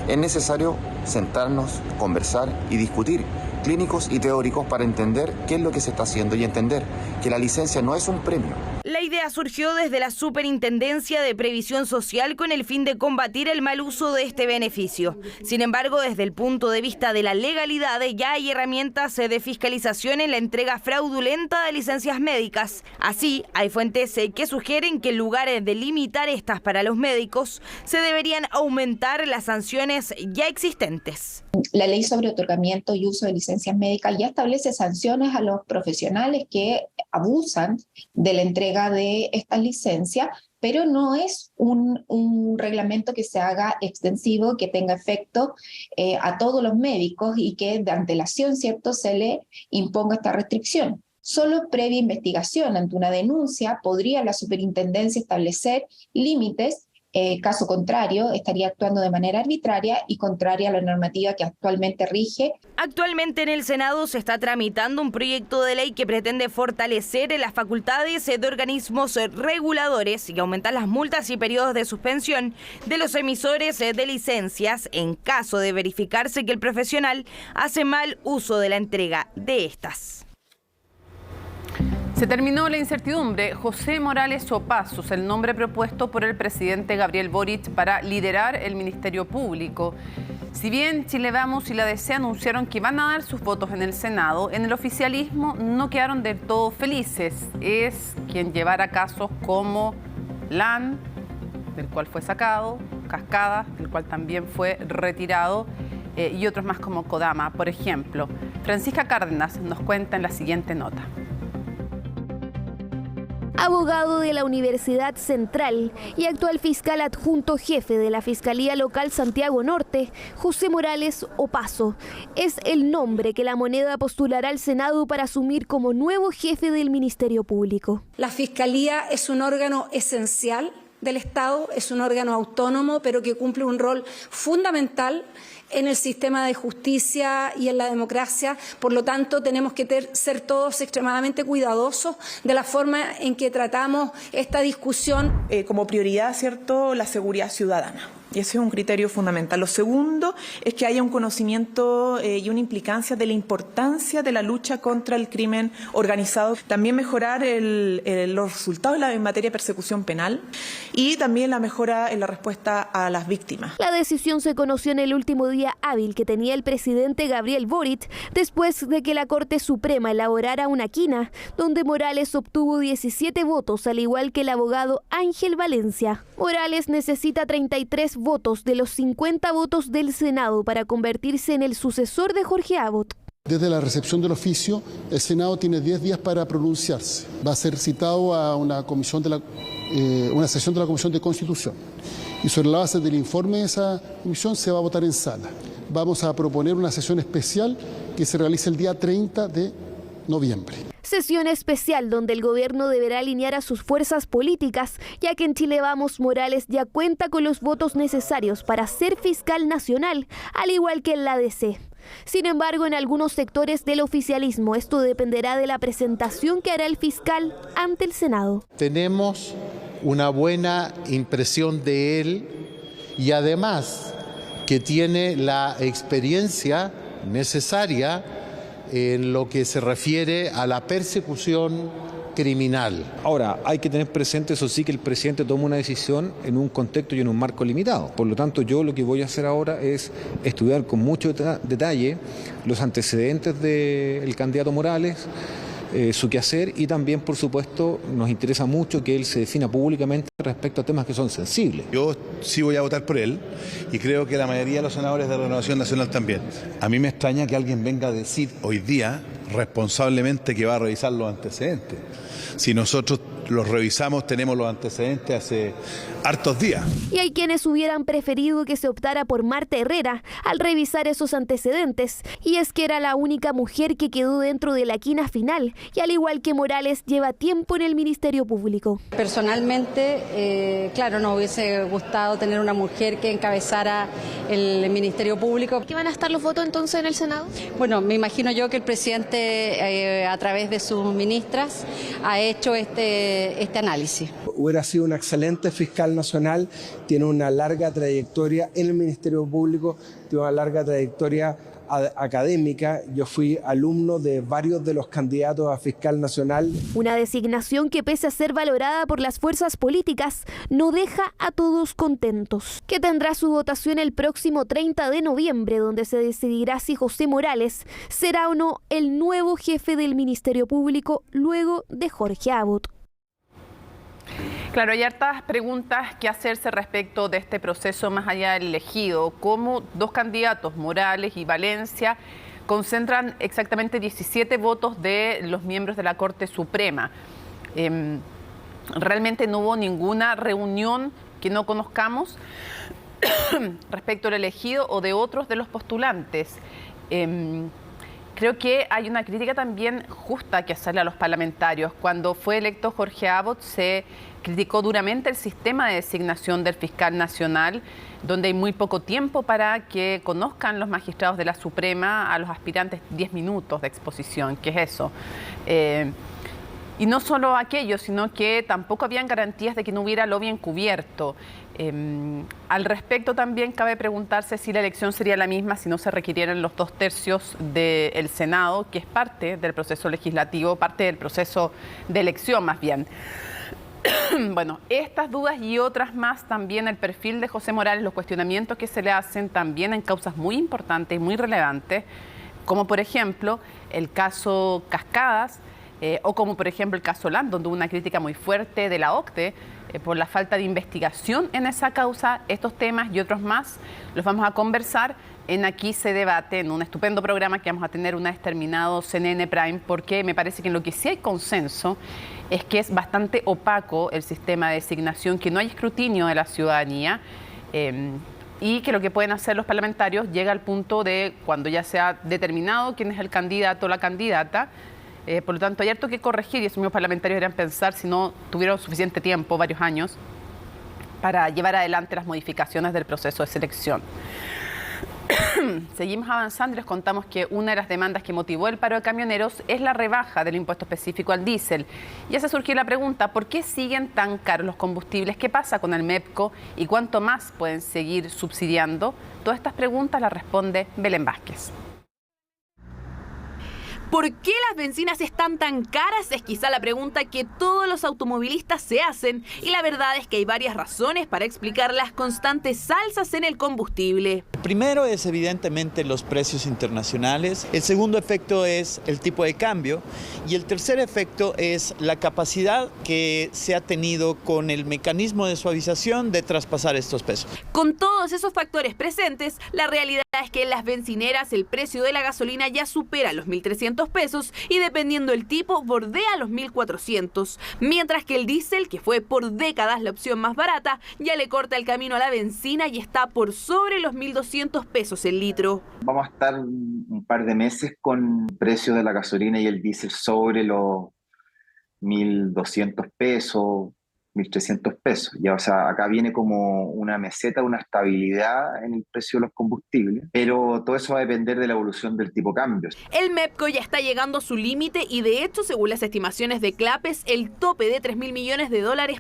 [SPEAKER 26] Es necesario sentarnos, conversar y discutir, clínicos y teóricos, para entender qué es lo que se está haciendo y entender que la licencia no es un premio.
[SPEAKER 4] La idea surgió desde la Superintendencia de Previsión Social con el fin de combatir el mal uso de este beneficio. Sin embargo, desde el punto de vista de la legalidad, ya hay herramientas de fiscalización en la entrega fraudulenta de licencias médicas. Así, hay fuentes que sugieren que en lugar de limitar estas para los médicos, se deberían aumentar las sanciones ya existentes.
[SPEAKER 27] La ley sobre otorgamiento y uso de licencias médicas ya establece sanciones a los profesionales que abusan de la entrega de estas licencias, pero no es un reglamento que se haga extensivo, que tenga efecto a todos los médicos y que de antelación, ¿cierto?, se le imponga esta restricción. Solo previa investigación ante una denuncia podría la superintendencia establecer límites. Caso contrario, estaría actuando de manera arbitraria y contraria a la normativa que actualmente rige.
[SPEAKER 4] Actualmente en el Senado se está tramitando un proyecto de ley que pretende fortalecer las facultades de organismos reguladores y aumentar las multas y periodos de suspensión de los emisores de licencias en caso de verificarse que el profesional hace mal uso de la entrega de estas.
[SPEAKER 1] Se terminó la incertidumbre. José Morales Opaso es el nombre propuesto por el presidente Gabriel Boric para liderar el Ministerio Público. Si bien Chile Vamos y la DC anunciaron que van a dar sus votos en el Senado, en el oficialismo no quedaron del todo felices. Es quien llevará casos como LAN, del cual fue sacado, Cascada, del cual también fue retirado, y otros más como Kodama, por ejemplo. Francisca Cárdenas nos cuenta en la siguiente nota.
[SPEAKER 28] Abogado de la Universidad Central y actual fiscal adjunto jefe de la Fiscalía Local Santiago Norte, José Morales Opaso, es el nombre que La Moneda postulará al Senado para asumir como nuevo jefe del Ministerio Público.
[SPEAKER 29] La Fiscalía es un órgano esencial del Estado, es un órgano autónomo, pero que cumple un rol fundamental en el sistema de justicia y en la democracia. Por lo tanto, tenemos que ser todos extremadamente cuidadosos de la forma en que tratamos esta discusión.
[SPEAKER 2] Como prioridad, ¿cierto?, la seguridad ciudadana. Y ese es un criterio fundamental. Lo segundo es que haya un conocimiento y una implicancia de la importancia de la lucha contra el crimen organizado. También mejorar los resultados en materia de persecución penal y también la mejora en la respuesta a las víctimas.
[SPEAKER 28] La decisión se conoció en el último día hábil que tenía el presidente Gabriel Boric después de que la Corte Suprema elaborara una quina donde Morales obtuvo 17 votos, al igual que el abogado Ángel Valencia. Morales necesita 33 votos de los 50 votos del Senado para convertirse en el sucesor de Jorge Abbott.
[SPEAKER 6] Desde la recepción del oficio, el Senado tiene 10 días para pronunciarse. Va a ser citado a una sesión de la Comisión de Constitución. Y sobre la base del informe de esa comisión se va a votar en sala. Vamos a proponer una sesión especial que se realice el día 30 de noviembre.
[SPEAKER 28] Sesión especial donde el gobierno deberá alinear a sus fuerzas políticas, ya que en Chile Vamos Morales ya cuenta con los votos necesarios para ser fiscal nacional, al igual que en la DC. Sin embargo, en algunos sectores del oficialismo esto dependerá de la presentación que hará el fiscal ante el Senado.
[SPEAKER 10] Tenemos una buena impresión de él y además que tiene la experiencia necesaria en lo que se refiere a la persecución criminal.
[SPEAKER 21] Ahora, hay que tener presente, eso sí, que el presidente toma una decisión en un contexto y en un marco limitado. Por lo tanto, yo lo que voy a hacer ahora es estudiar con mucho detalle los antecedentes del candidato Morales, su quehacer, y también, por supuesto, nos interesa mucho que él se defina públicamente respecto a temas que son sensibles.
[SPEAKER 12] Yo sí voy a votar por él y creo que la mayoría de los senadores de Renovación Nacional también. A mí me extraña que alguien venga a decir hoy día responsablemente que va a revisar los antecedentes. Si nosotros los revisamos, tenemos los antecedentes hace hartos días.
[SPEAKER 28] Y hay quienes hubieran preferido que se optara por Marta Herrera al revisar esos antecedentes, y es que era la única mujer que quedó dentro de la quina final, y al igual que Morales lleva tiempo en el Ministerio Público.
[SPEAKER 14] Personalmente, claro, nos hubiese gustado tener una mujer que encabezara el Ministerio Público.
[SPEAKER 28] ¿Qué van a estar los votos entonces en el Senado?
[SPEAKER 14] Bueno, me imagino yo que el presidente, a través de sus ministras, ha hecho este análisis.
[SPEAKER 15] Hubiera sido una excelente fiscal nacional, tiene una larga trayectoria en el Ministerio Público, tiene una larga trayectoria académica. Yo fui alumno de varios de los candidatos a fiscal nacional.
[SPEAKER 28] Una designación que, pese a ser valorada por las fuerzas políticas, no deja a todos contentos. Que tendrá su votación el próximo 30 de noviembre, donde se decidirá si José Morales será o no el nuevo jefe del Ministerio Público luego de Jorge Abbott.
[SPEAKER 1] Claro, hay hartas preguntas que hacerse respecto de este proceso más allá del elegido. Cómo dos candidatos, Morales y Valencia, concentran exactamente 17 votos de los miembros de la Corte Suprema. Realmente no hubo ninguna reunión que no conozcamos respecto al elegido o de otros de los postulantes. Creo que hay una crítica también justa que hacerle a los parlamentarios. Cuando fue electo Jorge Abbott se criticó duramente el sistema de designación del fiscal nacional, donde hay muy poco tiempo para que conozcan los magistrados de la Suprema a los aspirantes 10 minutos de exposición. ¿Qué es eso? Y no solo aquello, sino que tampoco habían garantías de que no hubiera lobby encubierto. Al respecto también cabe preguntarse si la elección sería la misma si no se requirieran los 2/3 del Senado, que es parte del proceso legislativo, parte del proceso de elección más bien. Bueno, estas dudas y otras más, también el perfil de José Morales, los cuestionamientos que se le hacen también en causas muy importantes y muy relevantes, como por ejemplo el caso Cascadas, o como por ejemplo el caso Land, donde hubo una crítica muy fuerte de la OCDE por la falta de investigación en esa causa. Estos temas y otros más los vamos a conversar en Aquí se debate, en un estupendo programa que vamos a tener una vez terminado CNN Prime, porque me parece que en lo que sí hay consenso es que es bastante opaco el sistema de designación, que no hay escrutinio de la ciudadanía, y que lo que pueden hacer los parlamentarios llega al punto de cuando ya se ha determinado quién es el candidato o la candidata. Por lo tanto, hay harto que corregir, y esos mismos parlamentarios deberían pensar si no tuvieron suficiente tiempo, varios años, para llevar adelante las modificaciones del proceso de selección. Seguimos avanzando y les contamos que una de las demandas que motivó el paro de camioneros es la rebaja del impuesto específico al diésel. Y hace surgir la pregunta, ¿por qué siguen tan caros los combustibles? ¿Qué pasa con el MEPCO? ¿Y cuánto más pueden seguir subsidiando? Todas estas preguntas las responde Belén Vázquez.
[SPEAKER 16] ¿Por qué las bencinas están tan caras? Es quizá la pregunta que todos los automovilistas se hacen, y la verdad es que hay varias razones para explicar las constantes alzas en el combustible.
[SPEAKER 17] Primero es evidentemente los precios internacionales, el segundo efecto es el tipo de cambio y el tercer efecto es la capacidad que se ha tenido con el mecanismo de suavización de traspasar estos pesos.
[SPEAKER 16] Con todos esos factores presentes, la realidad es que en las bencineras el precio de la gasolina ya supera los 1.300 pesos y dependiendo el tipo bordea los 1.400, mientras que el diésel, que fue por décadas la opción más barata, ya le corta el camino a la bencina y está por sobre los 1.200 pesos el litro.
[SPEAKER 18] Vamos a estar un par de meses con precios de la gasolina y el diésel sobre los 1.200 pesos, 1.300 pesos. Ya, o sea, acá viene como una meseta, una estabilidad en el precio de los combustibles, pero todo eso va a depender de la evolución del tipo de cambio.
[SPEAKER 16] El MEPCO ya está llegando a su límite y de hecho, según las estimaciones de Clapes, el tope de $3.000 millones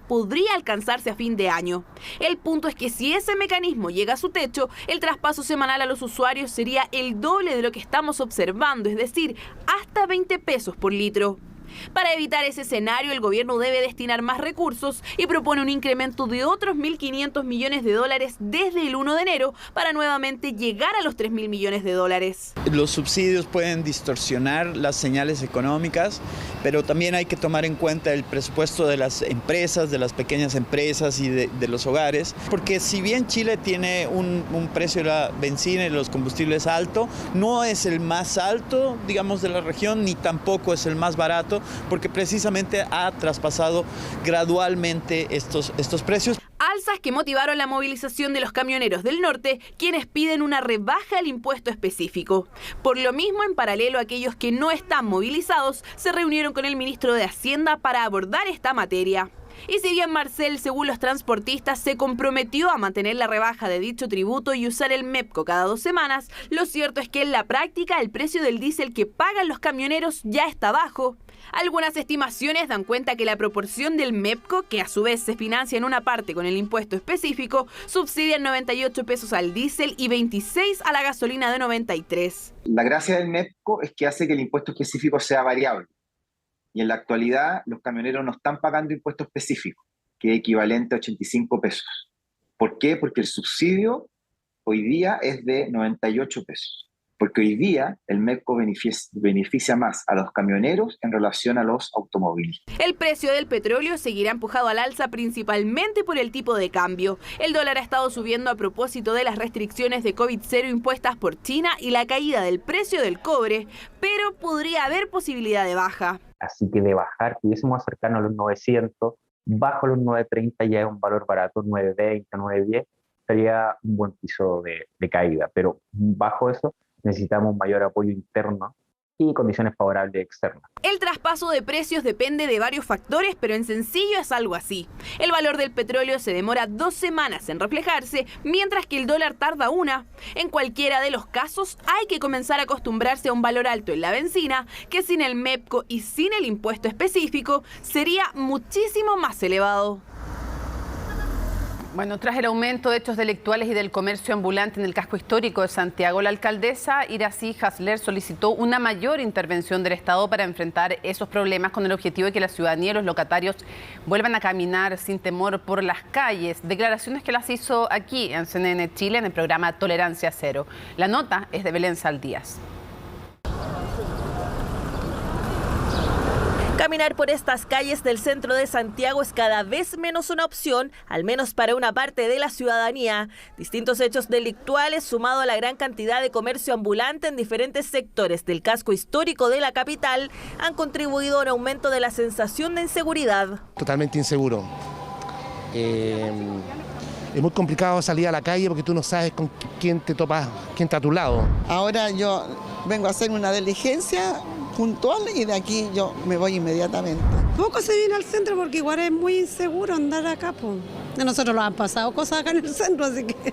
[SPEAKER 16] podría alcanzarse a fin de año. El punto es que si ese mecanismo llega a su techo, el traspaso semanal a los usuarios sería el doble de lo que estamos observando, es decir, hasta 20 pesos por litro. Para evitar ese escenario, el gobierno debe destinar más recursos y propone un incremento de otros $1.500 millones desde el 1 de enero para nuevamente llegar a los $3.000 millones.
[SPEAKER 17] Los subsidios pueden distorsionar las señales económicas, pero también hay que tomar en cuenta el presupuesto de las empresas, de las pequeñas empresas y de los hogares, porque si bien Chile tiene un precio de la benzina y los combustibles alto, no es el más alto, digamos, de la región, ni tampoco es el más barato, porque precisamente ha traspasado gradualmente estos precios.
[SPEAKER 16] Alzas que motivaron la movilización de los camioneros del norte, quienes piden una rebaja al impuesto específico. Por lo mismo, en paralelo, aquellos que no están movilizados se reunieron con el ministro de Hacienda para abordar esta materia. Y si bien Marcel, según los transportistas, se comprometió a mantener la rebaja de dicho tributo y usar el MEPCO cada 2 semanas, lo cierto es que en la práctica el precio del diésel que pagan los camioneros ya está bajo. Algunas estimaciones dan cuenta que la proporción del MEPCO, que a su vez se financia en una parte con el impuesto específico, subsidia 98 pesos al diésel y 26 a la gasolina de 93.
[SPEAKER 18] La gracia del MEPCO es que hace que el impuesto específico sea variable. Y en la actualidad los camioneros no están pagando impuesto específico, que es equivalente a 85 pesos. ¿Por qué? Porque el subsidio hoy día es de 98 pesos. Porque hoy día el MEPCO beneficia más a los camioneros en relación a los automovilistas.
[SPEAKER 16] El precio del petróleo seguirá empujado al alza principalmente por el tipo de cambio. El dólar ha estado subiendo a propósito de las restricciones de COVID-0 impuestas por China y la caída del precio del cobre, pero podría haber posibilidad de baja.
[SPEAKER 19] Así que de bajar, pudiésemos acercarnos a los 900, bajo los 930 ya es un valor barato, 920, 910, sería un buen piso de caída, pero bajo eso necesitamos mayor apoyo interno y condiciones favorables externas.
[SPEAKER 16] El traspaso de precios depende de varios factores, pero en sencillo es algo así. El valor del petróleo se demora 2 semanas en reflejarse, mientras que el dólar tarda 1. En cualquiera de los casos, hay que comenzar a acostumbrarse a un valor alto en la bencina, que sin el MEPCO y sin el impuesto específico, sería muchísimo más elevado.
[SPEAKER 1] Bueno, tras el aumento de hechos delictuales y del comercio ambulante en el casco histórico de Santiago, la alcaldesa Iracy Hasler solicitó una mayor intervención del Estado para enfrentar esos problemas con el objetivo de que la ciudadanía y los locatarios vuelvan a caminar sin temor por las calles. Declaraciones que las hizo aquí en CNN Chile en el programa Tolerancia Cero. La nota es de Belén Saldías.
[SPEAKER 20] Caminar por estas calles del centro de Santiago es cada vez menos una opción, al menos para una parte de la ciudadanía. Distintos hechos delictuales, sumado a la gran cantidad de comercio ambulante en diferentes sectores del casco histórico de la capital, han contribuido a un aumento de la sensación de inseguridad.
[SPEAKER 22] Totalmente inseguro. Es muy complicado salir a la calle porque tú no sabes con quién te topas, quién está a tu lado.
[SPEAKER 23] Ahora yo vengo a hacer una diligencia puntual y de aquí yo me voy inmediatamente.
[SPEAKER 24] Poco se viene al centro porque igual es muy inseguro andar acá, pues. A nosotros nos han pasado cosas acá en el centro, así que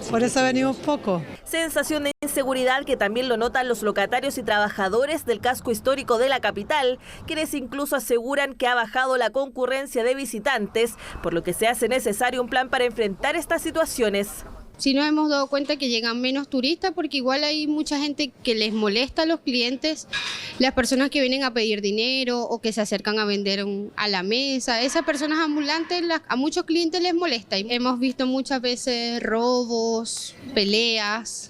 [SPEAKER 24] por eso venimos poco.
[SPEAKER 20] Sensación de inseguridad que también lo notan los locatarios y trabajadores del casco histórico de la capital, quienes incluso aseguran que ha bajado la concurrencia de visitantes, por lo que se hace necesario un plan para enfrentar estas situaciones.
[SPEAKER 3] Sí nos hemos dado cuenta que llegan menos turistas porque igual hay mucha gente que les molesta a los clientes, las personas que vienen a pedir dinero o que se acercan a vender a la mesa. Esas personas ambulantes a muchos clientes les molesta. Hemos visto muchas veces robos, peleas.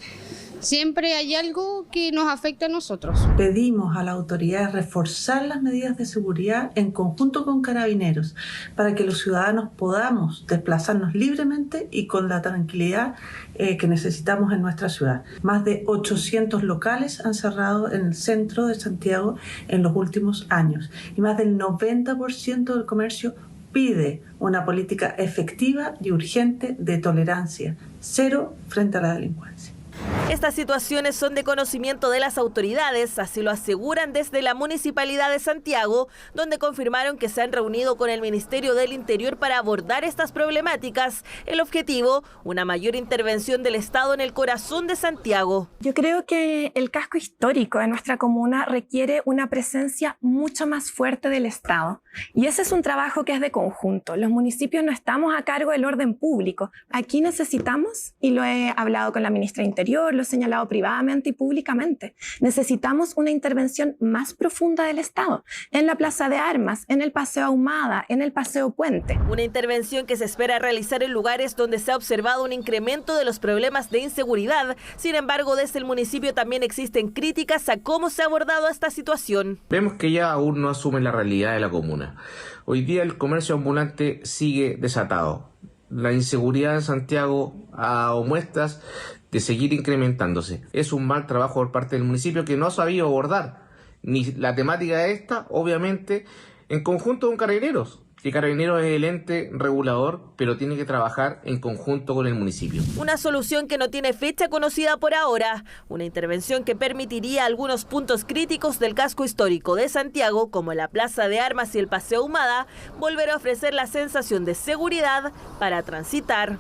[SPEAKER 3] Siempre hay algo que nos afecta a nosotros.
[SPEAKER 5] Pedimos a las autoridades reforzar las medidas de seguridad en conjunto con Carabineros para que los ciudadanos podamos desplazarnos libremente y con la tranquilidad que necesitamos en nuestra ciudad. Más de 800 locales han cerrado en el centro de Santiago en los últimos años y más del 90% del comercio pide una política efectiva y urgente de tolerancia cero frente a la delincuencia.
[SPEAKER 20] Estas situaciones son de conocimiento de las autoridades, así lo aseguran desde la Municipalidad de Santiago, donde confirmaron que se han reunido con el Ministerio del Interior para abordar estas problemáticas. El objetivo, una mayor intervención del Estado en el corazón de Santiago.
[SPEAKER 7] Yo creo que el casco histórico de nuestra comuna requiere una presencia mucho más fuerte del Estado. Y ese es un trabajo que es de conjunto. Los municipios no estamos a cargo del orden público. Aquí necesitamos, y lo he hablado con la ministra de Interior, lo he señalado privadamente y públicamente, necesitamos una intervención más profunda del Estado, en la Plaza de Armas, en el Paseo Ahumada, en el Paseo Puente.
[SPEAKER 20] Una intervención que se espera realizar en lugares donde se ha observado un incremento de los problemas de inseguridad. Sin embargo, desde el municipio también existen críticas a cómo se ha abordado esta situación.
[SPEAKER 8] Vemos que ya aún no asumen la realidad de la comuna. Hoy día el comercio ambulante sigue desatado. La inseguridad en Santiago ha dado muestras de seguir incrementándose. Es un mal trabajo por parte del municipio que no ha sabido abordar ni la temática de esta, obviamente, en conjunto con Carabineros. Que Carabineros es el ente regulador, pero tiene que trabajar en conjunto con el municipio.
[SPEAKER 20] Una solución que no tiene fecha conocida por ahora. Una intervención que permitiría algunos puntos críticos del casco histórico de Santiago, como la Plaza de Armas y el Paseo Ahumada, volver a ofrecer la sensación de seguridad para transitar.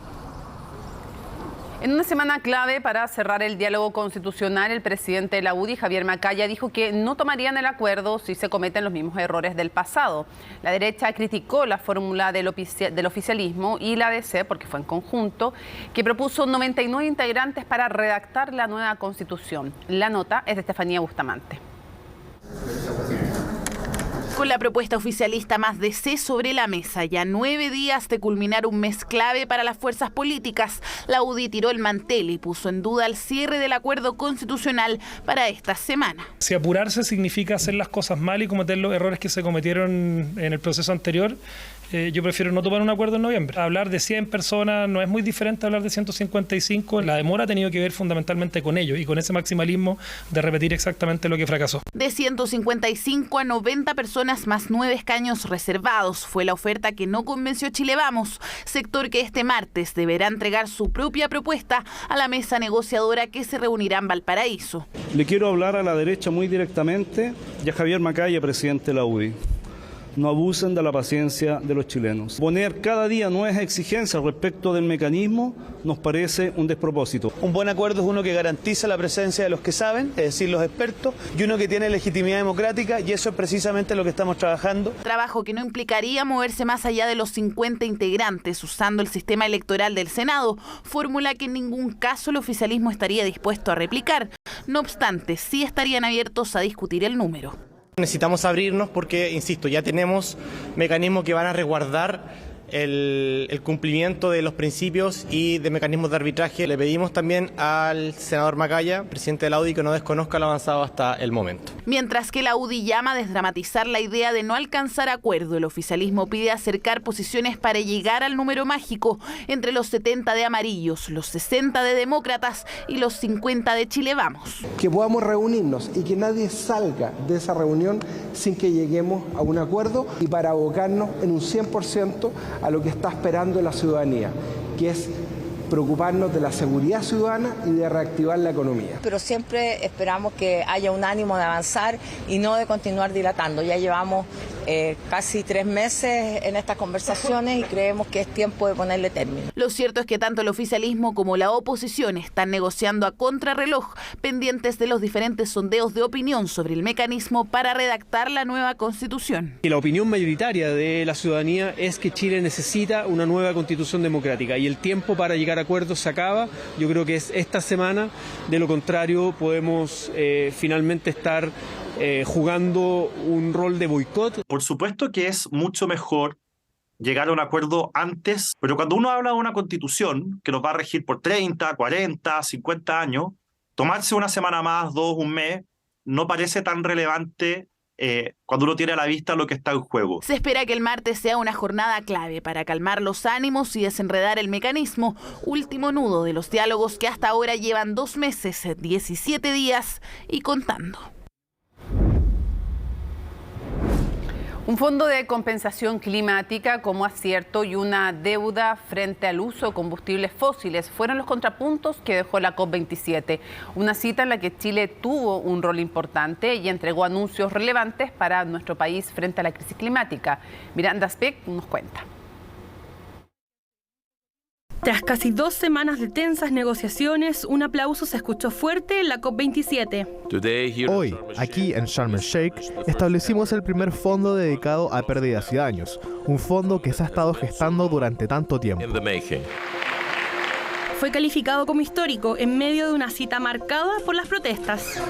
[SPEAKER 1] En una semana clave para cerrar el diálogo constitucional, el presidente de la UDI, Javier Macaya, dijo que no tomarían el acuerdo si se cometen los mismos errores del pasado. La derecha criticó la fórmula del oficialismo y la DC, porque fue en conjunto, que propuso 99 integrantes para redactar la nueva constitución. La nota es de Estefanía Bustamante.
[SPEAKER 16] Con la propuesta oficialista más DC sobre la mesa, ya 9 días de culminar un mes clave para las fuerzas políticas, la UDI tiró el mantel y puso en duda el cierre del acuerdo constitucional para esta semana.
[SPEAKER 9] Si apurarse significa hacer las cosas mal y cometer los errores que se cometieron en el proceso anterior, yo prefiero no tomar un acuerdo en noviembre. Hablar de 100 personas no es muy diferente a hablar de 155. La demora ha tenido que ver fundamentalmente con ello y con ese maximalismo de repetir exactamente lo que fracasó.
[SPEAKER 16] De 155 a 90 personas más 9 escaños reservados fue la oferta que no convenció Chile Vamos, sector que este martes deberá entregar su propia propuesta a la mesa negociadora que se reunirá en Valparaíso.
[SPEAKER 11] Le quiero hablar a la derecha muy directamente y a Javier Macaya, presidente de la UDI. No abusen de la paciencia de los chilenos. Poner cada día nuevas exigencias respecto del mecanismo nos parece un despropósito.
[SPEAKER 13] Un buen acuerdo es uno que garantiza la presencia de los que saben, es decir, los expertos, y uno que tiene legitimidad democrática, y eso es precisamente lo que estamos trabajando.
[SPEAKER 16] Trabajo que no implicaría moverse más allá de los 50 integrantes usando el sistema electoral del Senado, fórmula que en ningún caso el oficialismo estaría dispuesto a replicar. No obstante, sí estarían abiertos a discutir el número.
[SPEAKER 25] Necesitamos abrirnos porque, insisto, ya tenemos mecanismos que van a resguardar el cumplimiento de los principios y de mecanismos de arbitraje. Le pedimos también al senador Macaya, presidente de la UDI, que no desconozca lo avanzado hasta el momento.
[SPEAKER 16] Mientras que la UDI llama a desdramatizar la idea de no alcanzar acuerdo, el oficialismo pide acercar posiciones para llegar al número mágico entre los 70 de amarillos, los 60 de demócratas y los 50 de Chile Vamos.
[SPEAKER 15] Que podamos reunirnos y que nadie salga de esa reunión sin que lleguemos a un acuerdo y para abocarnos en un 100% a lo que está esperando la ciudadanía, que es preocuparnos de la seguridad ciudadana y de reactivar la economía.
[SPEAKER 2] Pero siempre esperamos que haya un ánimo de avanzar y no de continuar dilatando. Ya llevamos casi 3 meses en estas conversaciones y creemos que es tiempo de ponerle término.
[SPEAKER 16] Lo cierto es que tanto el oficialismo como la oposición están negociando a contrarreloj, pendientes de los diferentes sondeos de opinión sobre el mecanismo para redactar la nueva Constitución.
[SPEAKER 4] Y la opinión mayoritaria de la ciudadanía es que Chile necesita una nueva Constitución democrática y el tiempo para llegar a acuerdos se acaba. Yo creo que es esta semana, de lo contrario podemos finalmente estar jugando un rol de boicot.
[SPEAKER 6] Por supuesto que es mucho mejor llegar a un acuerdo antes, pero cuando uno habla de una constitución que nos va a regir por 30, 40, 50 años, tomarse una semana más, 2, un mes, no parece tan relevante cuando uno tiene a la vista lo que está en juego.
[SPEAKER 16] Se espera que el martes sea una jornada clave para calmar los ánimos y desenredar el mecanismo, último nudo de los diálogos que hasta ahora llevan 2 meses, 17 días y contando.
[SPEAKER 1] Un fondo de compensación climática como acierto y una deuda frente al uso de combustibles fósiles fueron los contrapuntos que dejó la COP27. Una cita en la que Chile tuvo un rol importante y entregó anuncios relevantes para nuestro país frente a la crisis climática. Miranda Speck nos cuenta.
[SPEAKER 10] Tras casi 2 semanas de tensas negociaciones, un aplauso se escuchó fuerte en la COP27.
[SPEAKER 12] Hoy, aquí en Sharm el Sheikh, establecimos el primer fondo dedicado a pérdidas y daños, un fondo que se ha estado gestando durante tanto tiempo.
[SPEAKER 10] Fue calificado como histórico en medio de una cita marcada por las protestas.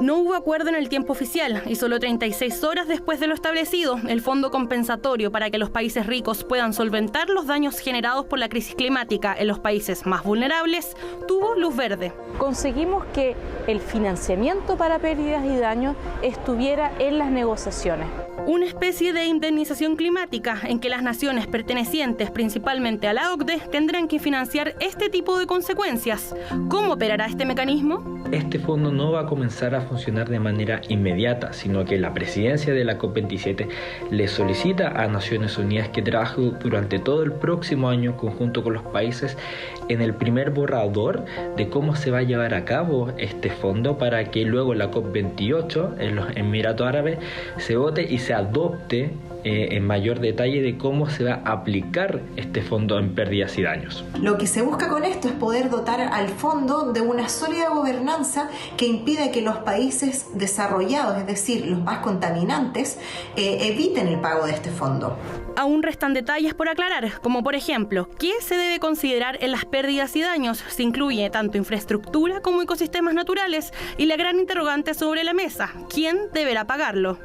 [SPEAKER 10] No hubo acuerdo en el tiempo oficial y solo 36 horas después de lo establecido, el fondo compensatorio para que los países ricos puedan solventar los daños generados por la crisis climática en los países más vulnerables tuvo luz verde.
[SPEAKER 21] Conseguimos que el financiamiento para pérdidas y daños estuviera en las negociaciones.
[SPEAKER 10] Una especie de indemnización climática en que las naciones pertenecientes principalmente a la OCDE tendrán que financiar este tipo de consecuencias. ¿Cómo operará este mecanismo?
[SPEAKER 26] Este fondo no va a comenzar a funcionar de manera inmediata, sino que la presidencia de la COP27 le solicita a Naciones Unidas que trabaje durante todo el próximo año conjunto con los países en el primer borrador de cómo se va a llevar a cabo este fondo para que luego la COP28 en los Emiratos Árabes se vote y se adopte en mayor detalle de cómo se va a aplicar este fondo en pérdidas y daños.
[SPEAKER 27] Lo que se busca con esto es poder dotar al fondo de una sólida gobernanza que impida que los países desarrollados, es decir, los más contaminantes, eviten el pago de este fondo.
[SPEAKER 10] Aún restan detalles por aclarar, como por ejemplo, ¿qué se debe considerar en las pérdidas y daños? Se incluye tanto infraestructura como ecosistemas naturales y la gran interrogante sobre la mesa, ¿quién deberá pagarlo?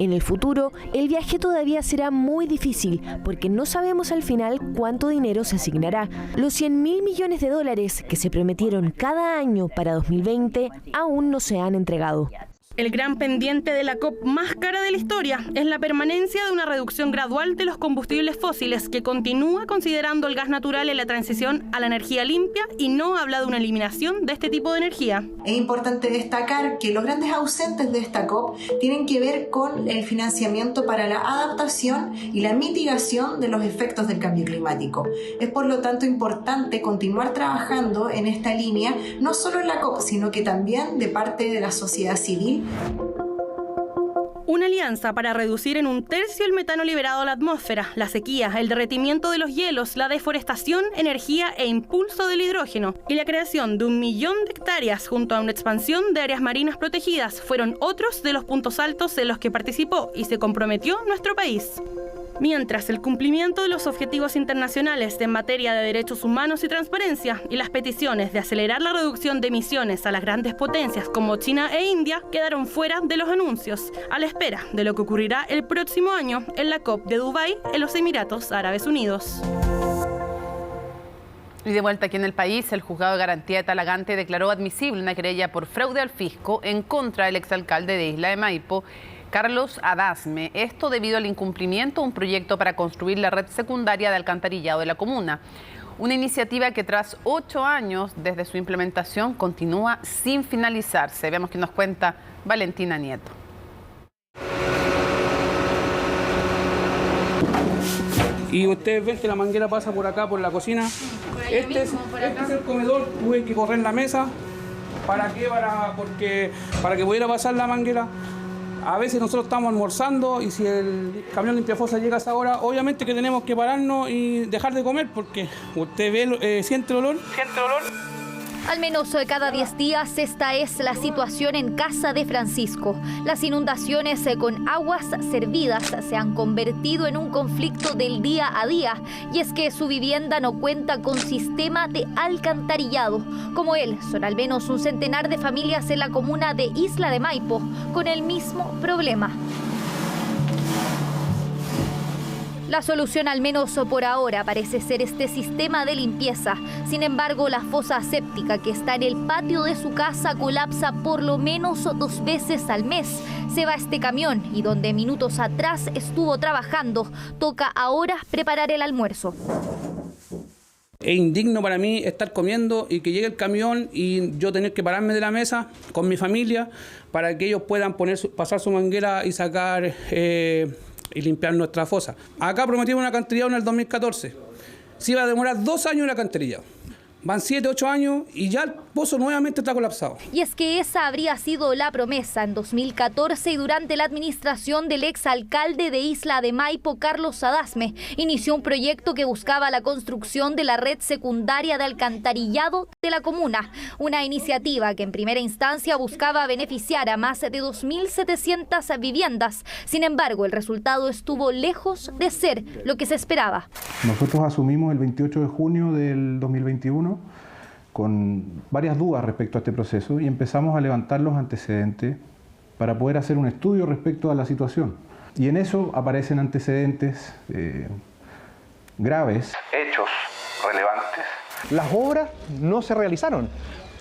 [SPEAKER 28] En el futuro, el viaje todavía será muy difícil porque no sabemos al final cuánto dinero se asignará. Los $100.000 millones que se prometieron cada año para 2020 aún no se han entregado.
[SPEAKER 10] El gran pendiente de la COP más cara de la historia es la permanencia de una reducción gradual de los combustibles fósiles que continúa considerando el gas natural en la transición a la energía limpia y no habla de una eliminación de este tipo de energía.
[SPEAKER 27] Es importante destacar que los grandes ausentes de esta COP tienen que ver con el financiamiento para la adaptación y la mitigación de los efectos del cambio climático. Es por lo tanto importante continuar trabajando en esta línea, no solo en la COP, sino que también de parte de la sociedad civil.
[SPEAKER 10] Una alianza para reducir en 1/3 el metano liberado a la atmósfera, la sequía, el derretimiento de los hielos, la deforestación, energía e impulso del hidrógeno y la creación de 1 millón de hectáreas junto a una expansión de áreas marinas protegidas fueron otros de los puntos altos en los que participó y se comprometió nuestro país. Mientras el cumplimiento de los objetivos internacionales en materia de derechos humanos y transparencia y las peticiones de acelerar la reducción de emisiones a las grandes potencias como China e India quedaron fuera de los anuncios, a la espera de lo que ocurrirá el próximo año en la COP de Dubái en los Emiratos Árabes Unidos.
[SPEAKER 1] Y de vuelta aquí en el país, el juzgado de garantía de Talagante declaró admisible una querella por fraude al fisco en contra del exalcalde de Isla de Maipo, Carlos Adasme. Esto debido al incumplimiento de un proyecto para construir la red secundaria de alcantarillado de la comuna. Una iniciativa que tras 8 años desde su implementación continúa sin finalizarse. Veamos qué nos cuenta Valentina Nieto.
[SPEAKER 3] y ustedes ven que la manguera pasa por acá, por la cocina. Este es el comedor, tuve que correr la mesa. ¿Para qué? Para que pudiera pasar la manguera. A veces nosotros estamos almorzando y si el camión limpiafosa llega a esa hora, obviamente que tenemos que pararnos y dejar de comer porque usted ve, siente el olor.
[SPEAKER 14] Al menos cada 10 días esta es la situación en casa de Francisco. Las inundaciones con aguas servidas se han convertido en un conflicto del día a día y es que su vivienda no cuenta con sistema de alcantarillado. Como él, son al menos un centenar de familias en la comuna de Isla de Maipo con el mismo problema. La solución, al menos por ahora, parece ser este sistema de limpieza. Sin embargo, la fosa séptica que está en el patio de su casa colapsa por lo menos 2 veces al mes. Se va este camión y donde minutos atrás estuvo trabajando, toca ahora preparar el almuerzo.
[SPEAKER 3] Es indigno para mí estar comiendo y que llegue el camión y yo tener que pararme de la mesa con mi familia para que ellos puedan pasar su manguera y sacar y limpiar nuestra fosa. Acá prometieron un alcantarillado en el 2014. Se iba a demorar 2 años el alcantarillado. Van 7, 8 años y ya el pozo nuevamente está colapsado.
[SPEAKER 14] Y es que esa habría sido la promesa en 2014 y durante la administración del exalcalde de Isla de Maipo, Carlos Sadasme, inició un proyecto que buscaba la construcción de la red secundaria de alcantarillado de la comuna. Una iniciativa que en primera instancia buscaba beneficiar a más de 2.700 viviendas. Sin embargo, el resultado estuvo lejos de ser lo que se esperaba.
[SPEAKER 17] Nosotros asumimos el 28 de junio del 2021 con varias dudas respecto a este proceso y empezamos a levantar los antecedentes para poder hacer un estudio respecto a la situación. Y en eso aparecen antecedentes graves.
[SPEAKER 18] Hechos relevantes. Las obras no se realizaron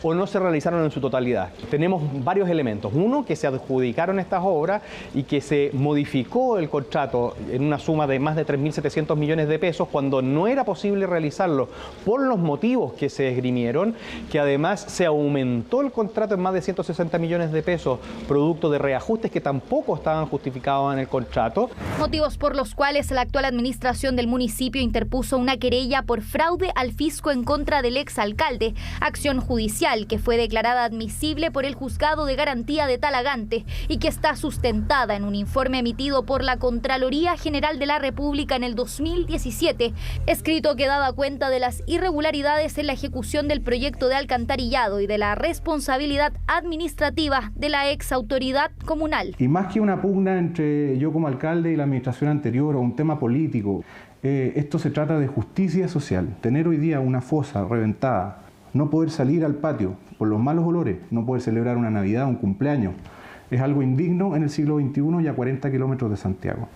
[SPEAKER 18] o no se realizaron en su totalidad. Tenemos varios elementos. Uno, que se adjudicaron estas obras y que se modificó el contrato en una suma de más de 3.700 millones de pesos cuando no era posible realizarlo por los motivos que se esgrimieron, que además se aumentó el contrato en más de 160 millones de pesos, producto de reajustes que tampoco estaban justificados en el contrato.
[SPEAKER 14] Motivos por los cuales la actual administración del municipio interpuso una querella por fraude al fisco en contra del exalcalde, acción judicial que fue declarada admisible por el Juzgado de Garantía de Talagante y que está sustentada en un informe emitido por la Contraloría General de la República en el 2017, escrito que daba cuenta de las irregularidades en la ejecución del proyecto de alcantarillado y de la responsabilidad administrativa de la ex autoridad comunal.
[SPEAKER 17] Y más que una pugna entre yo como alcalde y la administración anterior o un tema político, esto se trata de justicia social. Tener hoy día una fosa reventada, no poder salir al patio por los malos olores, no poder celebrar una Navidad, un cumpleaños, es algo indigno en el siglo XXI y a 40 kilómetros de Santiago.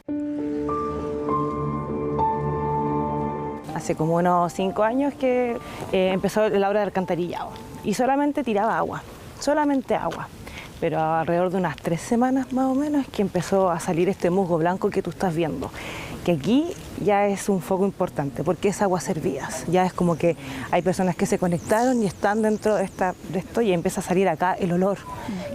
[SPEAKER 19] Hace como unos 5 años que empezó la obra de alcantarillado y solamente tiraba agua, solamente agua. Pero alrededor de unas 3 semanas más o menos que empezó a salir este musgo blanco que tú estás viendo, que aquí ya es un foco importante porque es aguas servidas. Ya es como que hay personas que se conectaron y están dentro de esto y empieza a salir acá el olor,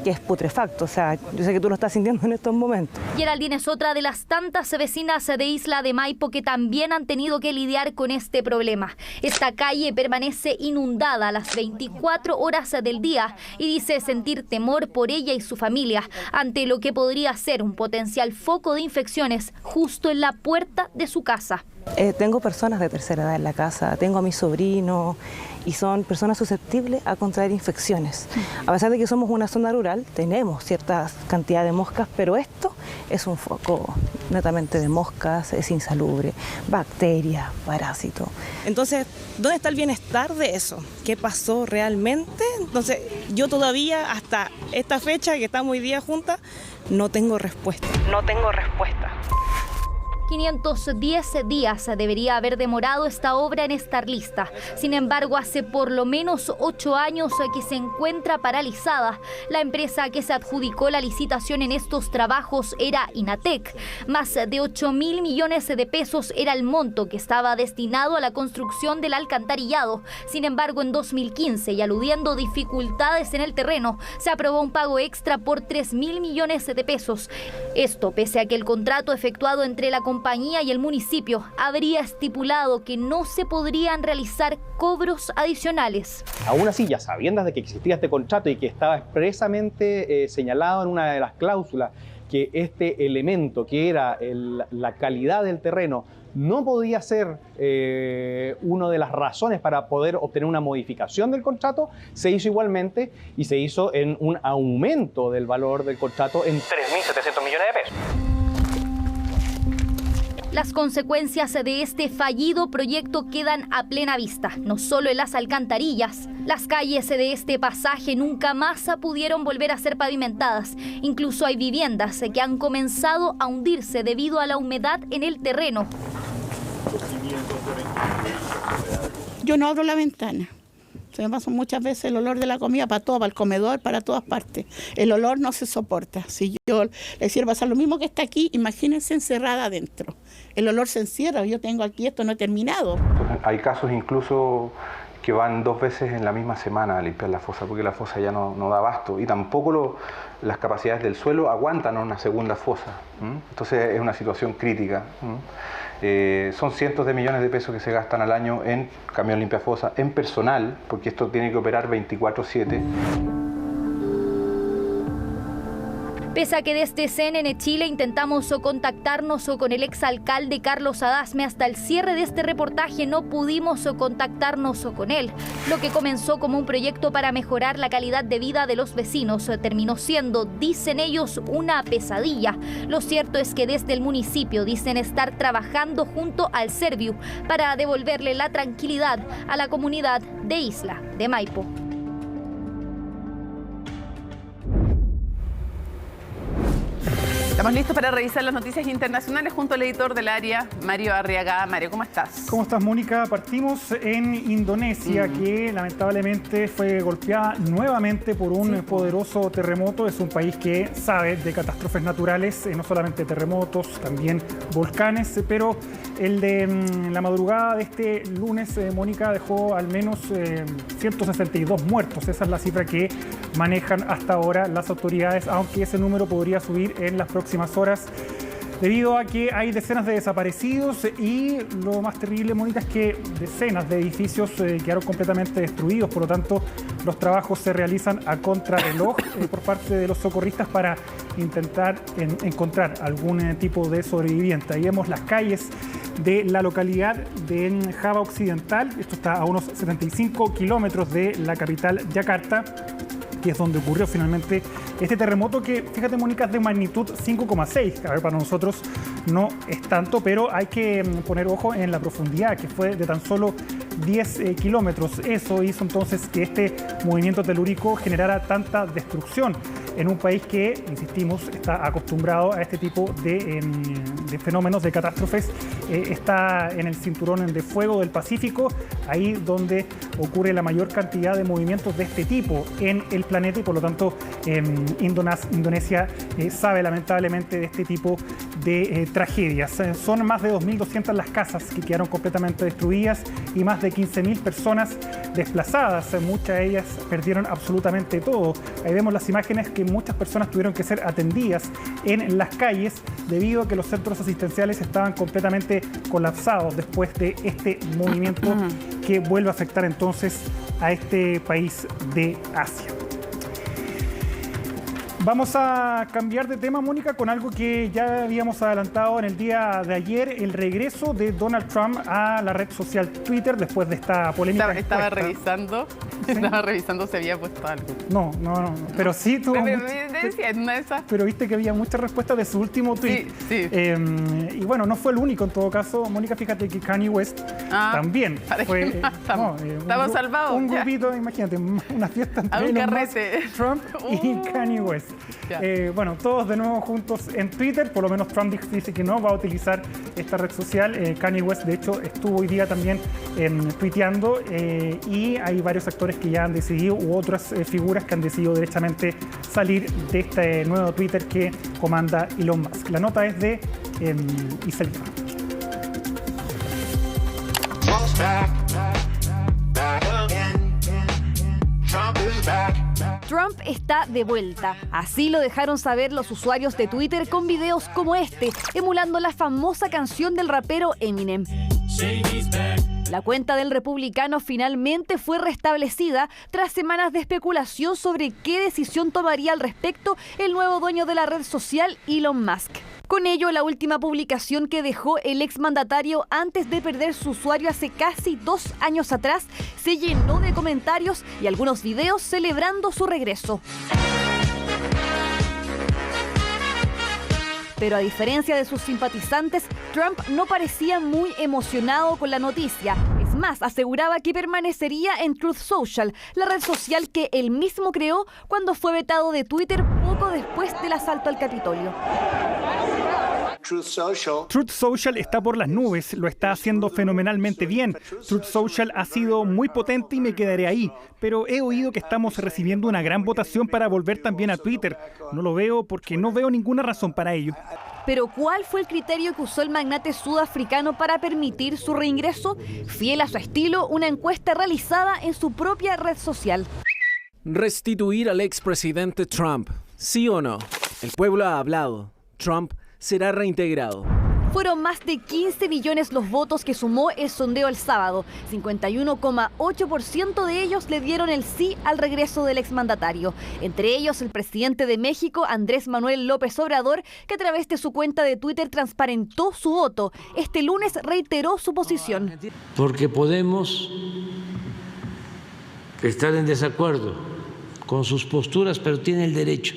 [SPEAKER 19] que es putrefacto. O sea, yo sé que tú lo estás sintiendo en estos momentos.
[SPEAKER 14] Geraldine es otra de las tantas vecinas de Isla de Maipo que también han tenido que lidiar con este problema. Esta calle permanece inundada las 24 horas del día y dice sentir temor por ella y su familia ante lo que podría ser un potencial foco de infecciones justo en la puerta de su casa.
[SPEAKER 19] Tengo personas de tercera edad en la casa, tengo a mi sobrino y son personas susceptibles a contraer infecciones. A pesar de que somos una zona rural, tenemos cierta cantidad de moscas, pero esto es un foco netamente de moscas, es insalubre, bacterias, parásitos. Entonces, ¿dónde está el bienestar de eso? ¿Qué pasó realmente? Entonces, yo todavía hasta esta fecha que estamos hoy día juntas, no tengo respuesta. No tengo respuesta.
[SPEAKER 14] 510 días debería haber demorado esta obra en estar lista. Sin embargo, hace por lo menos 8 años que se encuentra paralizada. La empresa que se adjudicó la licitación en estos trabajos era Inatec. Más de 8.000 millones de pesos era el monto que estaba destinado a la construcción del alcantarillado. Sin embargo, en 2015, y aludiendo dificultades en el terreno, se aprobó un pago extra por 3.000 millones de pesos. Esto pese a que el contrato efectuado entre la compañía compañía y el municipio habría estipulado que no se podrían realizar cobros adicionales.
[SPEAKER 18] Aún así, ya sabiendo de que existía este contrato y que estaba expresamente señalado en una de las cláusulas que este elemento, que era la calidad del terreno, no podía ser una de las razones para poder obtener una modificación del contrato, se hizo igualmente y se hizo en un aumento del valor del contrato en 3.700 millones de pesos.
[SPEAKER 14] Las consecuencias de este fallido proyecto quedan a plena vista, no solo en las alcantarillas. Las calles de este pasaje nunca más pudieron volver a ser pavimentadas. Incluso hay viviendas que han comenzado a hundirse debido a la humedad en el terreno.
[SPEAKER 5] Yo no abro la ventana. Se me pasa muchas veces el olor de la comida para todo, para el comedor, para todas partes. El olor no se soporta. Si yo le hiciera pasar lo mismo que está aquí, imagínense encerrada adentro. El olor se encierra. Yo tengo aquí esto, no he terminado.
[SPEAKER 17] Hay casos incluso que van 2 veces en la misma semana a limpiar la fosa, porque la fosa ya no da abasto. Y tampoco las capacidades del suelo aguantan una segunda fosa. Entonces es una situación crítica. Son cientos de millones de pesos que se gastan al año en camión limpiafosa, en personal, porque esto tiene que operar 24/7.
[SPEAKER 14] Pese a que desde CNN Chile intentamos contactarnos con el exalcalde Carlos Adasme, hasta el cierre de este reportaje no pudimos contactarnos con él. Lo que comenzó como un proyecto para mejorar la calidad de vida de los vecinos terminó siendo, dicen ellos, una pesadilla. Lo cierto es que desde el municipio dicen estar trabajando junto al Serviu para devolverle la tranquilidad a la comunidad de Isla de Maipo.
[SPEAKER 1] Estamos listos para revisar las noticias internacionales junto al editor del área, Mario Arriaga. Mario, ¿cómo estás?
[SPEAKER 7] ¿Cómo estás, Mónica? Partimos en Indonesia, que lamentablemente fue golpeada nuevamente por un poderoso terremoto. Es un país que sabe de catástrofes naturales, no solamente terremotos, también volcanes, pero el de la madrugada de este lunes, Mónica, dejó al menos 162 muertos. Esa es la cifra que manejan hasta ahora las autoridades, aunque ese número podría subir en las próximas horas, debido a que hay decenas de desaparecidos y lo más terrible, Mónica, es que decenas de edificios quedaron completamente destruidos. Por lo tanto, los trabajos se realizan a contrarreloj por parte de los socorristas para intentar encontrar algún tipo de sobreviviente. Ahí vemos las calles de la localidad de Java Occidental. Esto está a unos 75 kilómetros de la capital, Yakarta, que es donde ocurrió finalmente este terremoto que, fíjate, Mónica, es de magnitud 5,6. A ver, para nosotros no es tanto, pero hay que poner ojo en la profundidad, que fue de tan solo 10 kilómetros. Eso hizo entonces que este movimiento telúrico generara tanta destrucción en un país que, insistimos, está acostumbrado a este tipo de fenómenos, de catástrofes. Está en el cinturón de fuego del Pacífico, ahí donde ocurre la mayor cantidad de movimientos de este tipo en el planeta, y por lo tanto Indonesia sabe lamentablemente de este tipo de tragedias. Son más de 2.200 las casas que quedaron completamente destruidas y más de 15.000 personas desplazadas. Muchas de ellas perdieron absolutamente todo. Ahí vemos las imágenes que muchas personas tuvieron que ser atendidas en las calles debido a que los centros asistenciales estaban completamente colapsados después de este movimiento que vuelve a afectar entonces a este país de Asia. Vamos a cambiar de tema, Mónica, con algo que ya habíamos adelantado en el día de ayer, el regreso de Donald Trump a la red social Twitter después de esta polémica.
[SPEAKER 1] Estaba revisando si había puesto algo.
[SPEAKER 7] No, pero sí tuvo
[SPEAKER 1] pero
[SPEAKER 7] viste que había muchas respuestas de su último tweet.
[SPEAKER 1] Sí.
[SPEAKER 7] Y bueno, no fue el único en todo caso, Mónica, fíjate que Kanye West también fue...
[SPEAKER 1] Estaba salvado.
[SPEAKER 7] Un grupito, imagínate, una fiesta entre Elon Musk, Trump y Kanye West. Bueno, todos de nuevo juntos en Twitter. Por lo menos Trump dice que no va a utilizar esta red social. Kanye West, de hecho, estuvo hoy día también tuiteando, y hay varios actores que ya han decidido, u otras figuras que han decidido derechamente salir de este nuevo Twitter que comanda Elon Musk. La nota es de Isel.
[SPEAKER 8] Trump está de vuelta. Así lo dejaron saber los usuarios de Twitter con videos como este, emulando la famosa canción del rapero Eminem. La cuenta del republicano finalmente fue restablecida tras semanas de especulación sobre qué decisión tomaría al respecto el nuevo dueño de la red social, Elon Musk. Con ello, la última publicación que dejó el exmandatario antes de perder su usuario hace casi 2 años atrás se llenó de comentarios y algunos videos celebrando su regreso. Pero a diferencia de sus simpatizantes, Trump no parecía muy emocionado con la noticia. Es más, aseguraba que permanecería en Truth Social, la red social que él mismo creó cuando fue vetado de Twitter poco después del asalto al Capitolio.
[SPEAKER 7] Truth Social está por las nubes, lo está haciendo fenomenalmente bien. Truth Social ha sido muy potente y me quedaré ahí, pero he oído que estamos recibiendo una gran votación para volver también a Twitter. No lo veo porque no veo ninguna razón para ello.
[SPEAKER 8] Pero ¿cuál fue el criterio que usó el magnate sudafricano para permitir su reingreso? Fiel a su estilo, una encuesta realizada en su propia red social.
[SPEAKER 9] Restituir al expresidente Trump, ¿sí o no? El pueblo ha hablado. Trump será reintegrado.
[SPEAKER 8] Fueron más de 15 millones los votos que sumó el sondeo el sábado. 51,8% de ellos le dieron el sí al regreso del exmandatario. Entre ellos el presidente de México, Andrés Manuel López Obrador, que a través de su cuenta de Twitter transparentó su voto. Este lunes reiteró su posición.
[SPEAKER 11] Porque podemos estar en desacuerdo con sus posturas, pero tiene el derecho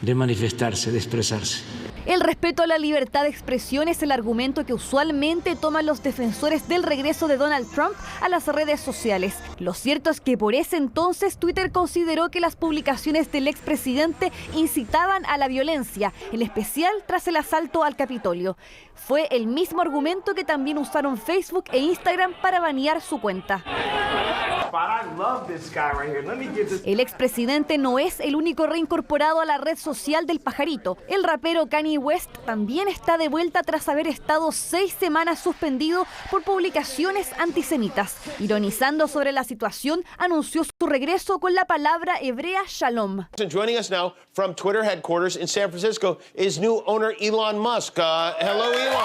[SPEAKER 11] de manifestarse, de expresarse.
[SPEAKER 8] El respeto a la libertad de expresión es el argumento que usualmente toman los defensores del regreso de Donald Trump a las redes sociales. Lo cierto es que por ese entonces Twitter consideró que las publicaciones del expresidente incitaban a la violencia, en especial tras el asalto al Capitolio. Fue el mismo argumento que también usaron Facebook e Instagram para banear su cuenta. El expresidente no es el único reincorporado a la red social del pajarito. El rapero Kanye West también está de vuelta tras haber estado 6 semanas suspendido por publicaciones antisemitas. Ironizando sobre la situación, anunció su regreso con la palabra hebrea shalom.
[SPEAKER 13] Joining us now from Twitter headquarters in San Francisco is new owner Elon Musk. Hello, Elon.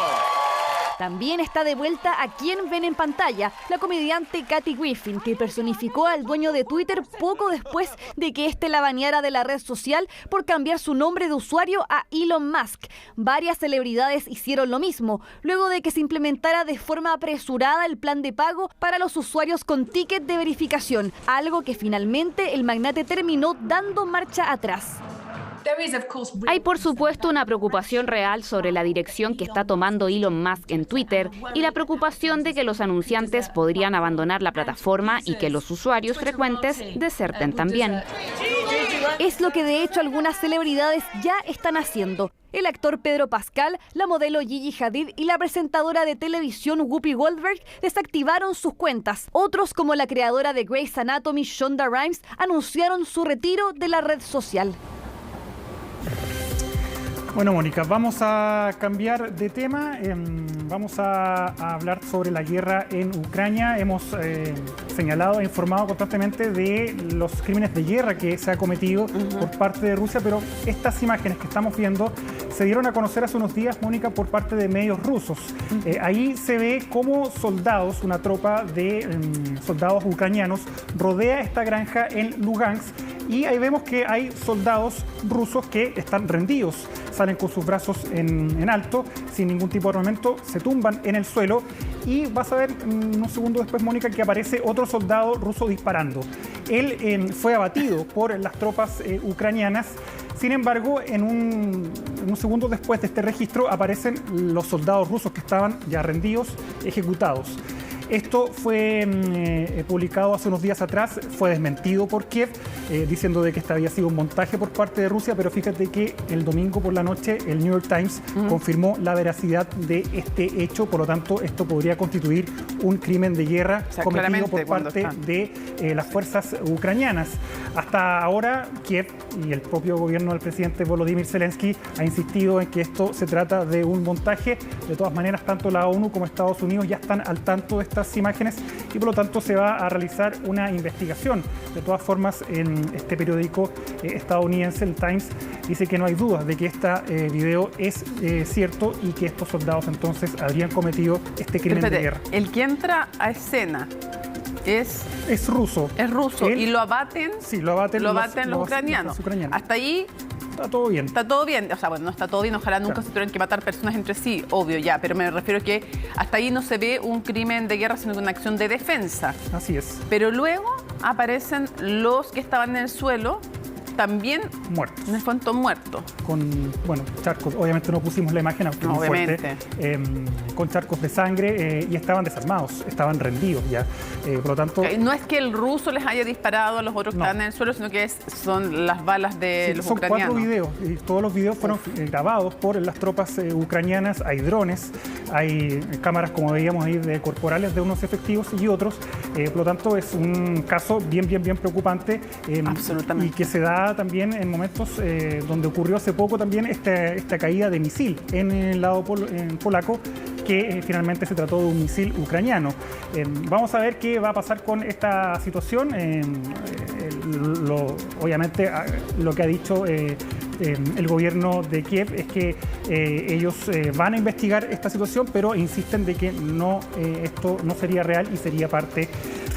[SPEAKER 8] También está de vuelta a quien ven en pantalla, la comediante Kathy Griffin, que personificó al dueño de Twitter poco después de que éste la baneara de la red social por cambiar su nombre de usuario a Elon Musk. Varias celebridades hicieron lo mismo, luego de que se implementara de forma apresurada el plan de pago para los usuarios con ticket de verificación, algo que finalmente el magnate terminó dando marcha atrás.
[SPEAKER 20] Hay por supuesto una preocupación real sobre la dirección que está tomando Elon Musk en Twitter y la preocupación de que los anunciantes podrían abandonar la plataforma y que los usuarios frecuentes deserten también.
[SPEAKER 8] Es lo que de hecho algunas celebridades ya están haciendo. El actor Pedro Pascal, la modelo Gigi Hadid y la presentadora de televisión Whoopi Goldberg desactivaron sus cuentas. Otros, como la creadora de Grey's Anatomy, Shonda Rhimes, anunciaron su retiro de la red social.
[SPEAKER 7] Bueno, Mónica, vamos a cambiar de tema. Vamos a hablar sobre la guerra en Ucrania. Hemos señalado e informado constantemente de los crímenes de guerra que se ha cometido por parte de Rusia, pero estas imágenes que estamos viendo se dieron a conocer hace unos días, Mónica, por parte de medios rusos. Ahí se ve cómo soldados, una tropa de soldados ucranianos, rodea esta granja en Lugansk, y ahí vemos que hay soldados rusos que están rendidos. Salen con sus brazos en alto, sin ningún tipo de armamento, se tumban en el suelo y vas a ver unos segundos después, Mónica, que aparece otro soldado ruso disparando. Él fue abatido por las tropas ucranianas. Sin embargo, en un segundo después de este registro aparecen los soldados rusos que estaban ya rendidos, ejecutados. Esto fue publicado hace unos días atrás, fue desmentido por Kiev, diciendo de que este había sido un montaje por parte de Rusia, pero fíjate que el domingo por la noche el New York Times confirmó la veracidad de este hecho, por lo tanto esto podría constituir un crimen de guerra cometido por parte de las fuerzas ucranianas. Hasta ahora Kiev y el propio gobierno del presidente Volodymyr Zelensky ha insistido en que esto se trata de un montaje. De todas maneras, tanto la ONU como Estados Unidos ya están al tanto de estas estas imágenes y por lo tanto se va a realizar una investigación. De todas formas, en este periódico estadounidense, el Times, dice que no hay dudas de que este video es cierto y que estos soldados entonces habrían cometido este crimen de guerra.
[SPEAKER 1] El que entra a escena es
[SPEAKER 7] ruso.
[SPEAKER 1] Es ruso. Y lo abaten.
[SPEAKER 7] Sí, lo abaten
[SPEAKER 1] los ucranianos. Hasta ahí
[SPEAKER 7] está todo bien.
[SPEAKER 1] Está todo bien. O sea, bueno, no está todo bien. Ojalá nunca se tuvieran que matar personas entre sí, obvio ya. Pero me refiero a que hasta ahí no se ve un crimen de guerra, sino una acción de defensa.
[SPEAKER 7] Así es.
[SPEAKER 1] Pero luego aparecen los que estaban en el suelo, también
[SPEAKER 7] muertos.
[SPEAKER 1] En el fondo muertos.
[SPEAKER 7] Con, charcos. Obviamente no pusimos la imagen, aunque muy fuerte. Con charcos de sangre y estaban desarmados, estaban rendidos ya. Por lo tanto...
[SPEAKER 1] No es que el ruso les haya disparado a los otros que estaban en el suelo, sino que son las balas de los ucranianos.
[SPEAKER 7] Son 4 videos. Y todos los videos fueron grabados por las tropas ucranianas. Hay drones, hay cámaras, como veíamos ahí, de corporales de unos efectivos y otros. Por lo tanto, es un caso bien preocupante.
[SPEAKER 1] Absolutamente.
[SPEAKER 7] Y que se da también en momentos donde ocurrió hace poco también esta caída de misil en el lado polaco, que finalmente se trató de un misil ucraniano. Vamos a ver qué va a pasar con esta situación. Obviamente lo que ha dicho el gobierno de Kiev es que ellos van a investigar esta situación, pero insisten de que esto no sería real y sería parte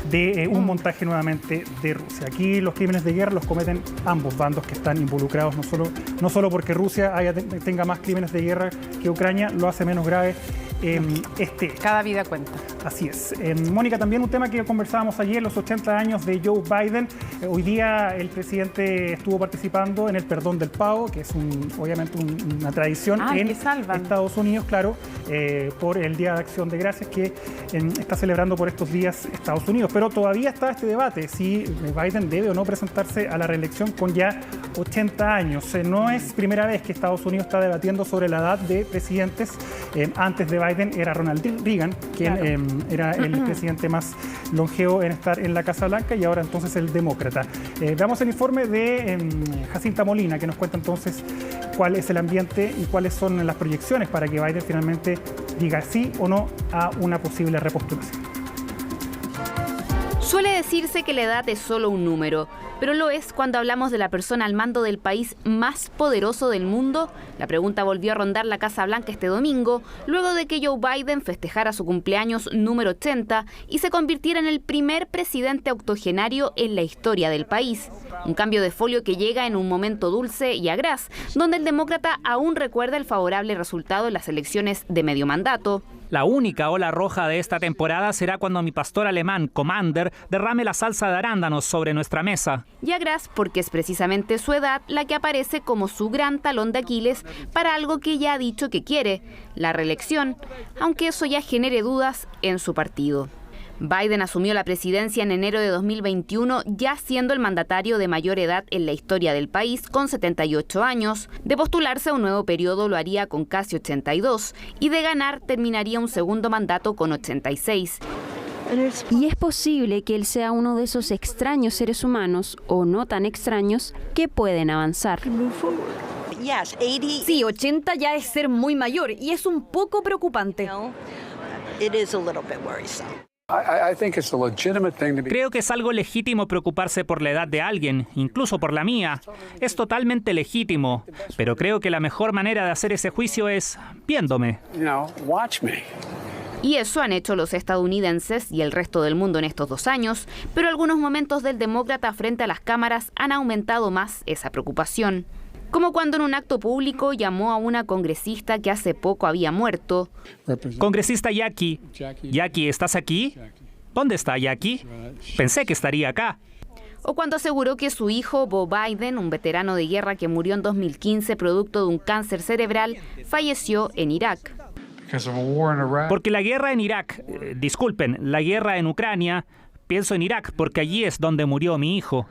[SPEAKER 7] de un montaje nuevamente de Rusia. Aquí los crímenes de guerra los cometen ambos bandos que están involucrados, no solo porque Rusia tenga más crímenes de guerra que Ucrania, lo hace menos grave.
[SPEAKER 1] Cada vida cuenta.
[SPEAKER 7] Así es. Mónica, también un tema que conversábamos ayer, los 80 años de Joe Biden. Hoy día el presidente estuvo participando en el perdón del pavo, que es obviamente una tradición en Estados Unidos, claro, por el Día de Acción de Gracias que está celebrando por estos días Estados Unidos. Pero todavía está este debate, si Biden debe o no presentarse a la reelección con ya 80 años. No es primera vez que Estados Unidos está debatiendo sobre la edad de presidentes. Antes de Biden era Ronald Reagan, quien era el presidente más longevo en estar en la Casa Blanca, y ahora entonces el demócrata. Veamos el informe de Jacinta Molina, que nos cuenta entonces cuál es el ambiente y cuáles son las proyecciones para que Biden finalmente diga sí o no a una posible repostulación.
[SPEAKER 20] Suele decirse que la edad es solo un número, pero lo es cuando hablamos de la persona al mando del país más poderoso del mundo. La pregunta volvió a rondar la Casa Blanca este domingo, luego de que Joe Biden festejara su cumpleaños número 80 y se convirtiera en el primer presidente octogenario en la historia del país. Un cambio de folio que llega en un momento dulce y agraz, donde el demócrata aún recuerda el favorable resultado en las elecciones de medio mandato.
[SPEAKER 2] La única ola roja de esta temporada será cuando mi pastor alemán, Commander, derrame la salsa de arándanos sobre nuestra mesa.
[SPEAKER 20] Y agraz porque es precisamente su edad la que aparece como su gran talón de Aquiles para algo que ya ha dicho que quiere, la reelección, aunque eso ya genere dudas en su partido. Biden asumió la presidencia en enero de 2021, ya siendo el mandatario de mayor edad en la historia del país, con 78 años. De postularse a un nuevo periodo lo haría con casi 82, y de ganar terminaría un segundo mandato con 86.
[SPEAKER 4] Y es posible que él sea uno de esos extraños seres humanos, o no tan extraños, que pueden avanzar.
[SPEAKER 8] Sí, 80 ya es ser muy mayor, y es un poco preocupante.
[SPEAKER 2] Creo que es algo legítimo preocuparse por la edad de alguien, incluso por la mía. Es totalmente legítimo, pero creo que la mejor manera de hacer ese juicio es viéndome.
[SPEAKER 20] Y eso han hecho los estadounidenses y el resto del mundo en estos 2 años, pero algunos momentos del demócrata frente a las cámaras han aumentado más esa preocupación. Como cuando en un acto público llamó a una congresista que hace poco había muerto.
[SPEAKER 2] Congresista Jackie. Jackie, ¿estás aquí? ¿Dónde está Jackie? Pensé que estaría acá.
[SPEAKER 20] O cuando aseguró que su hijo, Beau Biden, un veterano de guerra que murió en 2015 producto de un cáncer cerebral, falleció en Irak.
[SPEAKER 2] Porque la guerra en Irak, la guerra en Ucrania, pienso en Irak porque allí es donde murió mi hijo.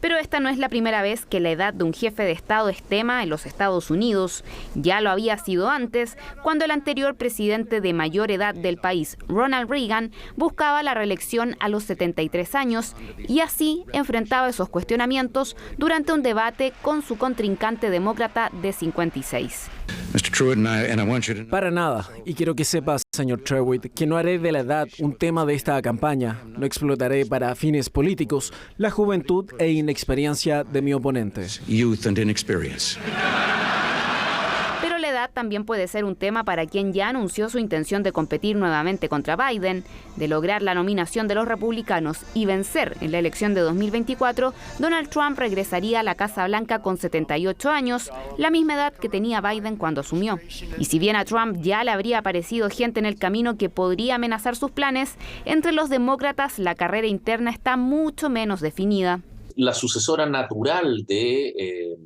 [SPEAKER 20] Pero esta no es la primera vez que la edad de un jefe de Estado es tema en los Estados Unidos. Ya lo había sido antes, cuando el anterior presidente de mayor edad del país, Ronald Reagan, buscaba la reelección a los 73 años y así enfrentaba esos cuestionamientos durante un debate con su contrincante demócrata de 56.
[SPEAKER 9] Para nada, y quiero que sepas, señor Trewitt, que no haré de la edad un tema de esta campaña. No explotaré para fines políticos la juventud e inexperiencia de mi oponente.
[SPEAKER 20] Pero la edad también puede ser un tema para quien ya anunció su intención de competir nuevamente contra Biden, de lograr la nominación de los republicanos y vencer en la elección de 2024. Donald Trump regresaría a la Casa Blanca con 78 años, la misma edad que tenía Biden cuando asumió. Y si bien a Trump ya le habría aparecido gente en el camino que podría amenazar sus planes, entre los demócratas la carrera interna está mucho menos definida.
[SPEAKER 6] La sucesora natural de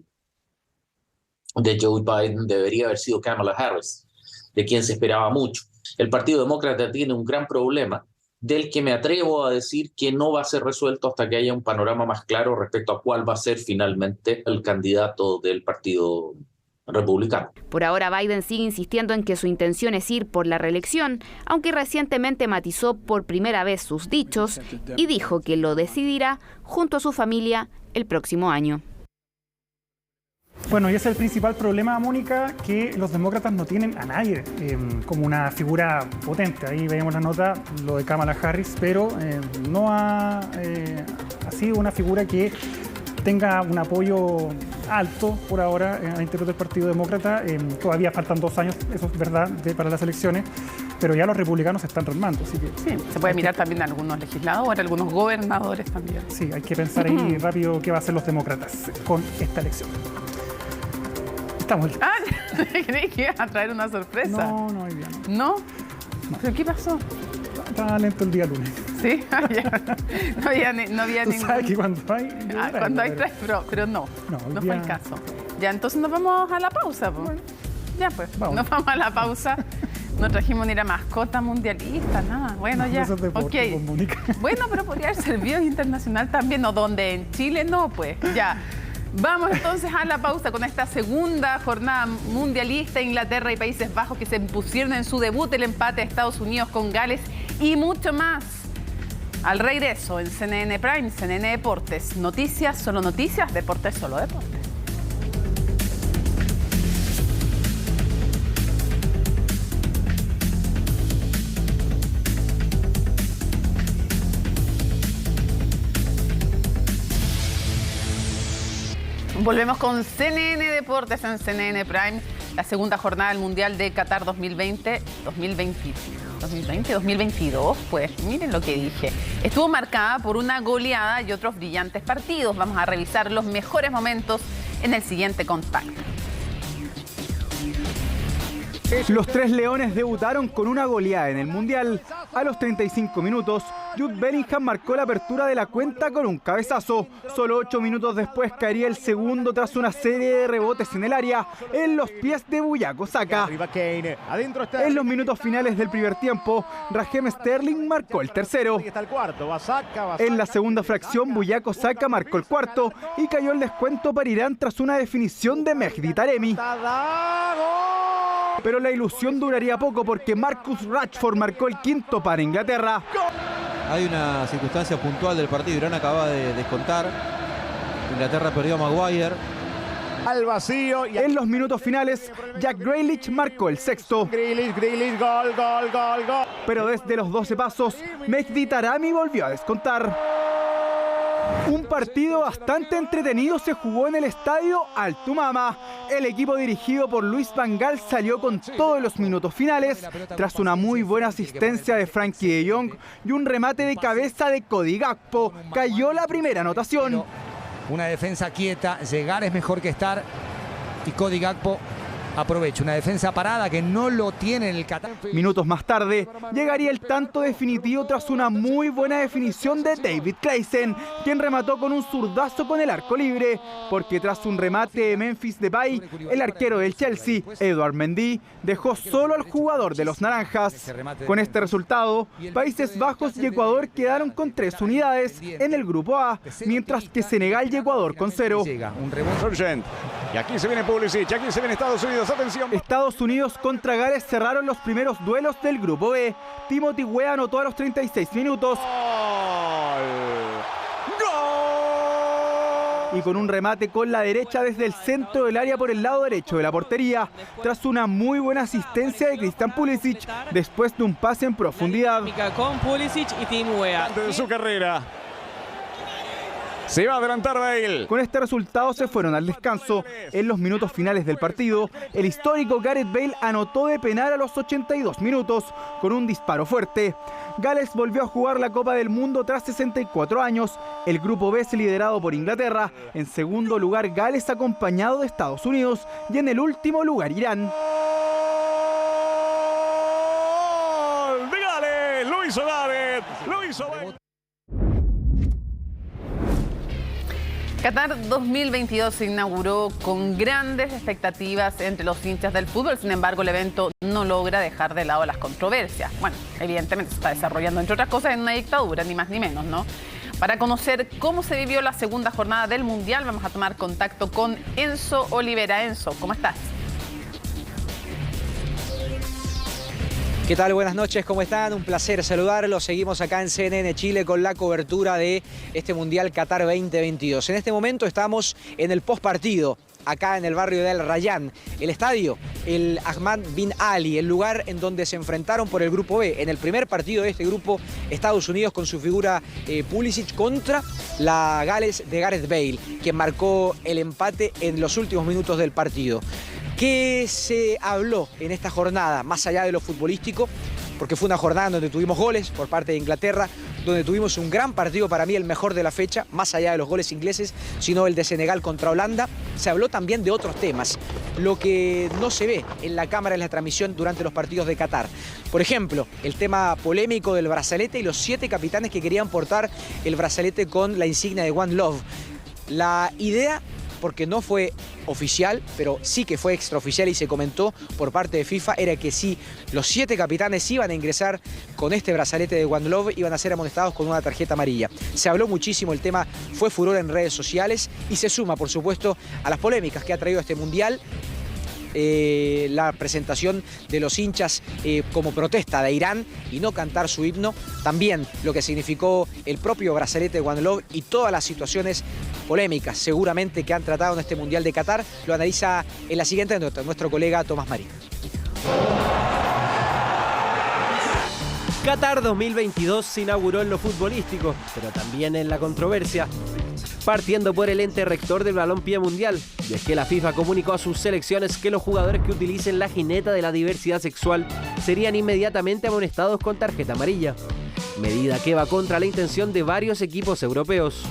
[SPEAKER 6] Joe Biden debería haber sido Kamala Harris, de quien se esperaba mucho. El Partido Demócrata tiene un gran problema del que me atrevo a decir que no va a ser resuelto hasta que haya un panorama más claro respecto a cuál va a ser finalmente el candidato del Partido Republicano.
[SPEAKER 20] Por ahora Biden sigue insistiendo en que su intención es ir por la reelección, aunque recientemente matizó por primera vez sus dichos y dijo que lo decidirá junto a su familia el próximo año.
[SPEAKER 7] Bueno, y ese es el principal problema, Mónica, que los demócratas no tienen a nadie como una figura potente. Ahí veíamos la nota, lo de Kamala Harris, pero no ha sido una figura que tenga un apoyo alto por ahora al interior del Partido Demócrata. Todavía faltan 2 años, eso es verdad, para las elecciones, pero ya los republicanos se están rearmando. Así que
[SPEAKER 1] sí, se puede mirar también a algunos legisladores, a algunos gobernadores también.
[SPEAKER 7] Sí, hay que pensar ahí rápido qué va a hacer los demócratas con esta elección. Estamos.
[SPEAKER 1] Ah, creí que ibas a traer una sorpresa.
[SPEAKER 7] No, hoy día no.
[SPEAKER 1] ¿No? ¿Pero qué pasó?
[SPEAKER 7] Estaba lento el día lunes.
[SPEAKER 1] ¿Sí? No había ningún...
[SPEAKER 7] ¿Sabes que cuando hay?
[SPEAKER 1] Cuando hay tres, pero no fue el caso. Ya, entonces nos vamos a la pausa. Bueno, ya pues, nos vamos a la pausa. No trajimos ni la mascota mundialista, nada. Bueno, no, ya.
[SPEAKER 7] Eso es deporte,
[SPEAKER 1] bueno, pero podría haber servido internacional también, o donde en Chile no, pues, ya. Vamos entonces a la pausa con esta segunda jornada mundialista. Inglaterra y Países Bajos que se impusieron en su debut el empate de Estados Unidos con Gales y mucho más. Al regreso en CNN Prime, CNN Deportes. Noticias, solo noticias, deportes, solo deportes. Volvemos con CNN Deportes en CNN Prime, la segunda jornada del Mundial de Qatar 2022, pues miren lo que dije. Estuvo marcada por una goleada y otros brillantes partidos. Vamos a revisar los mejores momentos en el siguiente contacto.
[SPEAKER 12] Los tres leones debutaron con una goleada en el Mundial. A los 35 minutos, Jude Bellingham marcó la apertura de la cuenta con un cabezazo. Solo 8 minutos después caería el segundo tras una serie de rebotes en el área en los pies de Bukayo Saka. En los minutos finales del primer tiempo, Raheem Sterling marcó el tercero. En la segunda fracción, Bukayo Saka marcó el cuarto y cayó el descuento para Irán tras una definición de Mehdi Taremi. Pero la ilusión duraría poco porque Marcus Rashford marcó el quinto para Inglaterra.
[SPEAKER 15] Hay una circunstancia puntual del partido. Irán acaba de descontar. Inglaterra perdió a Maguire.
[SPEAKER 16] Al vacío.
[SPEAKER 12] En los minutos finales, Jack Grealish marcó el sexto.
[SPEAKER 16] Grealish, gol.
[SPEAKER 12] Pero desde los 12 pasos, Mehdi Taremi volvió a descontar. Un partido bastante entretenido se jugó en el estadio Al Thumama. El equipo dirigido por Luis Van Gaal salió con todos los minutos finales tras una muy buena asistencia de Frankie de Jong y un remate de cabeza de Cody Gakpo. Cayó la primera anotación.
[SPEAKER 16] Una defensa quieta, llegar es mejor que estar y Cody Gakpo
[SPEAKER 21] aproveche. Una defensa parada que no lo tiene en el Qatar.
[SPEAKER 12] Minutos más tarde, llegaría el tanto definitivo tras una muy buena definición de David Klaassen, quien remató con un zurdazo con el arco libre, porque tras un remate de Memphis Depay, el arquero del Chelsea, Edouard Mendy, dejó solo al jugador de los naranjas. Con este resultado, Países Bajos y Ecuador quedaron con 3 unidades en el grupo A, mientras que Senegal y Ecuador con 0.
[SPEAKER 16] Y aquí se viene Pulisic, aquí se viene Estados Unidos, atención.
[SPEAKER 12] Estados Unidos contra Gales cerraron los primeros duelos del grupo B. Timothy Weah anotó a los 36 minutos. Y con un remate con la derecha desde el centro del área por el lado derecho de la portería, tras una muy buena asistencia de Christian Pulisic, después de un pase en profundidad.
[SPEAKER 22] Con Pulisic y Tim Weah.
[SPEAKER 16] Antes de su carrera. Se va a adelantar Bale.
[SPEAKER 12] Con este resultado se fueron al descanso. En los minutos finales del partido, el histórico Gareth Bale anotó de penal a los 82 minutos con un disparo fuerte. Gales volvió a jugar la Copa del Mundo tras 64 años. El grupo B es liderado por Inglaterra. En segundo lugar, Gales acompañado de Estados Unidos. Y en el último lugar, Irán.
[SPEAKER 16] ¡Gol de Gales! Lo hizo Gales. Lo hizo Bale.
[SPEAKER 1] Qatar 2022 se inauguró con grandes expectativas entre los hinchas del fútbol. Sin embargo, el evento no logra dejar de lado las controversias. Bueno, evidentemente se está desarrollando, entre otras cosas, en una dictadura, ni más ni menos, ¿no? Para conocer cómo se vivió la segunda jornada del Mundial, vamos a tomar contacto con Enzo Olivera. Enzo, ¿cómo estás?
[SPEAKER 23] ¿Qué tal? Buenas noches, ¿cómo están? Un placer saludarlos. Seguimos acá en CNN Chile con la cobertura de este Mundial Qatar 2022. En este momento estamos en el postpartido, acá en el barrio de Al Rayyan, el estadio, el Ahmad Bin Ali, el lugar en donde se enfrentaron por el Grupo B. En el primer partido de este grupo, Estados Unidos con su figura Pulisic contra la Gales de Gareth Bale, quien marcó el empate en los últimos minutos del partido. ¿Qué se habló en esta jornada, más allá de lo futbolístico? Porque fue una jornada donde tuvimos goles por parte de Inglaterra, donde tuvimos un gran partido, para mí el mejor de la fecha, más allá de los goles ingleses, sino el de Senegal contra Holanda. Se habló también de otros temas, lo que no se ve en la cámara en la transmisión durante los partidos de Qatar. Por ejemplo, el tema polémico del brazalete y los 7 capitanes que querían portar el brazalete con la insignia de One Love. La idea, porque no fue oficial, pero sí que fue extraoficial y se comentó por parte de FIFA, era que si los 7 capitanes iban a ingresar con este brazalete de One Love, iban a ser amonestados con una tarjeta amarilla. Se habló muchísimo, el tema fue furor en redes sociales y se suma, por supuesto, a las polémicas que ha traído este Mundial. La presentación de los hinchas como protesta de Irán y no cantar su himno, también lo que significó el propio brazalete de One Love y todas las situaciones polémicas seguramente que han tratado en este Mundial de Qatar. Lo analiza en la siguiente nota nuestro colega Tomás Marín.
[SPEAKER 24] Qatar 2022 se inauguró en lo futbolístico, pero también en la controversia. Partiendo por el ente rector del balompié mundial, y es que la FIFA comunicó a sus selecciones que los jugadores que utilicen la jineta de la diversidad sexual serían inmediatamente amonestados con tarjeta amarilla, medida que va contra la intención de varios equipos europeos.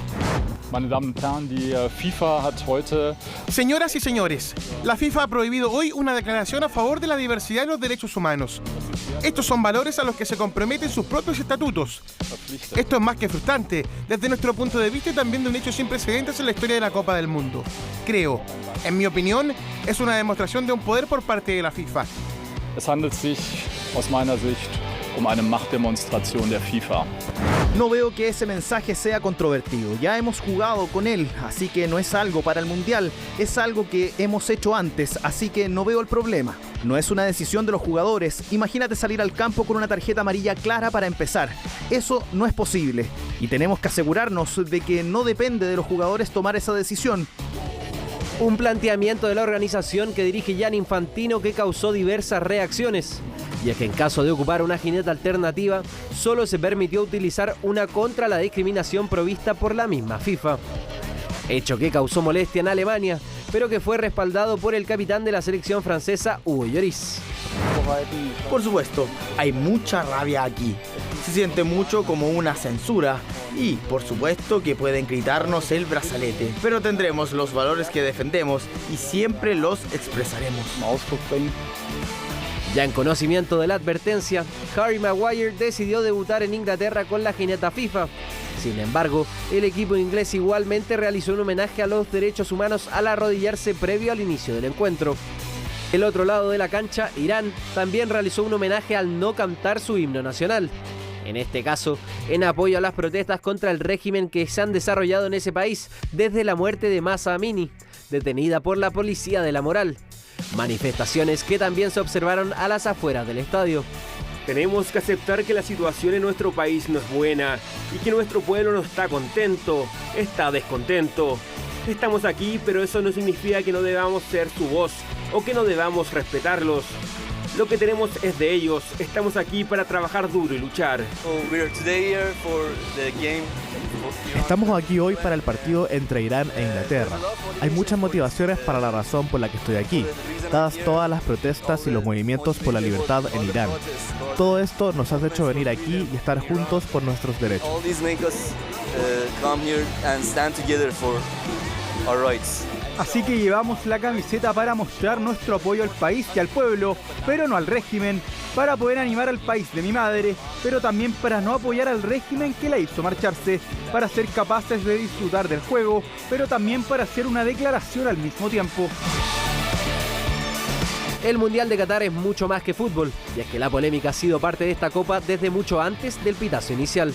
[SPEAKER 25] Señoras y señores, la FIFA ha prohibido hoy una declaración a favor de la diversidad y los derechos humanos. Estos son valores a los que se comprometen sus propios estatutos. Esto es más que frustrante, desde nuestro punto de vista y también de un hecho sin precedentes en la historia de la Copa del Mundo. Creo, en mi opinión, es una demostración de un poder por parte de la FIFA.
[SPEAKER 26] Es handelt sich, aus meiner Sicht, eine Machtdemonstration der FIFA.
[SPEAKER 27] No veo que ese mensaje sea controvertido. Ya hemos jugado con él, así que no es algo para el Mundial. Es algo que hemos hecho antes, así que no veo el problema. No es una decisión de los jugadores. Imagínate salir al campo con una tarjeta amarilla clara para empezar. Eso no es posible. Y tenemos que asegurarnos de que no depende de los jugadores tomar esa decisión.
[SPEAKER 24] Un planteamiento de la organización que dirige Gianni Infantino que causó diversas reacciones. Y es que en caso de ocupar una jineta alternativa, solo se permitió utilizar una contra la discriminación provista por la misma FIFA. Hecho que causó molestia en Alemania, pero que fue respaldado por el capitán de la selección francesa, Hugo Lloris.
[SPEAKER 27] Por supuesto, hay mucha rabia aquí. Se siente mucho como una censura y, por supuesto, que pueden quitarnos el brazalete, pero tendremos los valores que defendemos y siempre los expresaremos.
[SPEAKER 24] Ya en conocimiento de la advertencia, Harry Maguire decidió debutar en Inglaterra con la jineta FIFA. Sin embargo, el equipo inglés igualmente realizó un homenaje a los derechos humanos al arrodillarse previo al inicio del encuentro. El otro lado de la cancha, Irán, también realizó un homenaje al no cantar su himno nacional. En este caso, en apoyo a las protestas contra el régimen que se han desarrollado en ese país desde la muerte de Mahsa Amini, detenida por la policía de la moral. Manifestaciones que también se observaron a las afueras del estadio.
[SPEAKER 3] Tenemos que aceptar que la situación en nuestro país no es buena y que nuestro pueblo no está contento, está descontento. Estamos aquí, pero eso no significa que no debamos ser su voz o que no debamos respetarlos. Lo que tenemos es de ellos. Estamos aquí para trabajar duro y luchar.
[SPEAKER 27] Estamos aquí hoy para el partido entre Irán e Inglaterra. Hay muchas motivaciones para la razón por la que estoy aquí, dadas todas las protestas y los movimientos por la libertad en Irán. Todo esto nos ha hecho venir aquí y estar juntos por nuestros derechos.
[SPEAKER 12] Así que llevamos la camiseta para mostrar nuestro apoyo al país y al pueblo, pero no al régimen, para poder animar al país de mi madre, pero también para no apoyar al régimen que la hizo marcharse, para ser capaces de disfrutar del juego, pero también para hacer una declaración al mismo tiempo.
[SPEAKER 24] El Mundial de Qatar es mucho más que fútbol, y es que la polémica ha sido parte de esta copa desde mucho antes del pitazo inicial.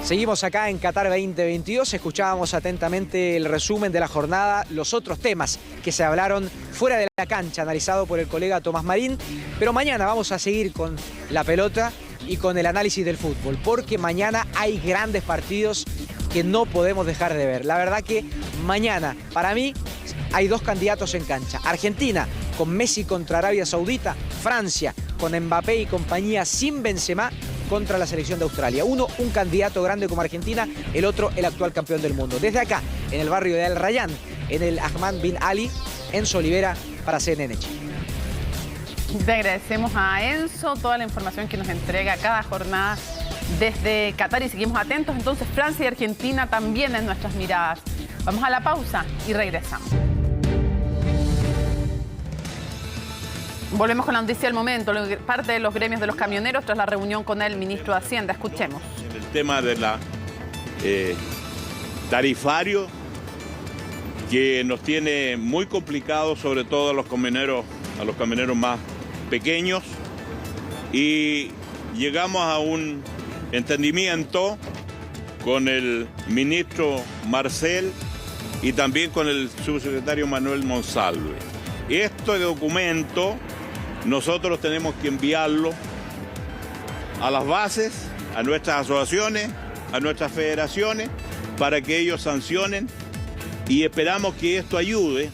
[SPEAKER 23] Seguimos acá en Qatar 2022, escuchábamos atentamente el resumen de la jornada, los otros temas que se hablaron fuera de la cancha, analizado por el colega Tomás Marín, pero mañana vamos a seguir con la pelota y con el análisis del fútbol, porque mañana hay grandes partidos que no podemos dejar de ver. La verdad que mañana, para mí, hay dos candidatos en cancha. Argentina, con Messi contra Arabia Saudita, Francia, con Mbappé y compañía sin Benzema, contra la selección de Australia. Uno, un candidato grande como Argentina, el otro, el actual campeón del mundo. Desde acá, en el barrio de Al Rayyan, en el Ahmad Bin Ali, Enzo Olivera para CNN Chile.
[SPEAKER 1] Le agradecemos a Enzo toda la información que nos entrega cada jornada desde Qatar y seguimos atentos. Entonces, Francia y Argentina también en nuestras miradas. Vamos a la pausa y regresamos. Volvemos con la noticia del momento, parte de los gremios de los camioneros tras la reunión con el ministro de Hacienda. Escuchemos.
[SPEAKER 5] El tema de la tarifario que nos tiene muy complicados, sobre todo a los camioneros más pequeños, y llegamos a un entendimiento con el ministro Marcel y también con el subsecretario Manuel Monsalve. Este documento nosotros tenemos que enviarlo a las bases, a nuestras asociaciones, a nuestras federaciones, para que ellos sancionen, y esperamos que esto ayude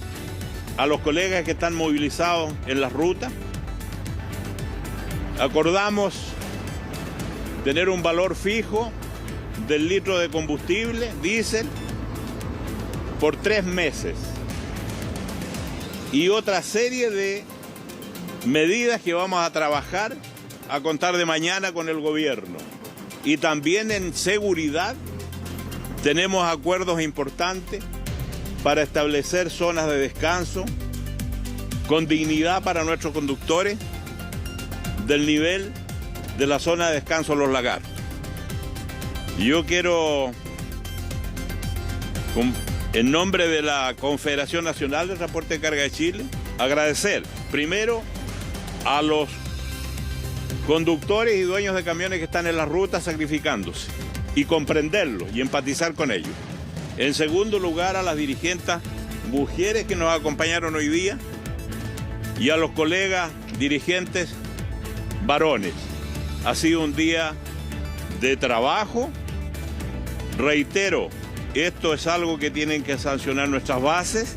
[SPEAKER 5] a los colegas que están movilizados en las rutas. Acordamos tener un valor fijo del litro de combustible, diésel, por 3 meses. Y otra serie de medidas que vamos a trabajar a contar de mañana con el gobierno. Y también en seguridad tenemos acuerdos importantes para establecer zonas de descanso con dignidad para nuestros conductores del nivel de la zona de descanso Los Lagartos. Yo quiero, en nombre de la Confederación Nacional de Transporte de Carga de Chile, agradecer primero a los conductores y dueños de camiones que están en las rutas sacrificándose, y comprenderlos y empatizar con ellos. En segundo lugar, a las dirigentes mujeres que nos acompañaron hoy día y a los colegas dirigentes varones. Ha sido un día de trabajo. Reitero, esto es algo que tienen que sancionar nuestras bases,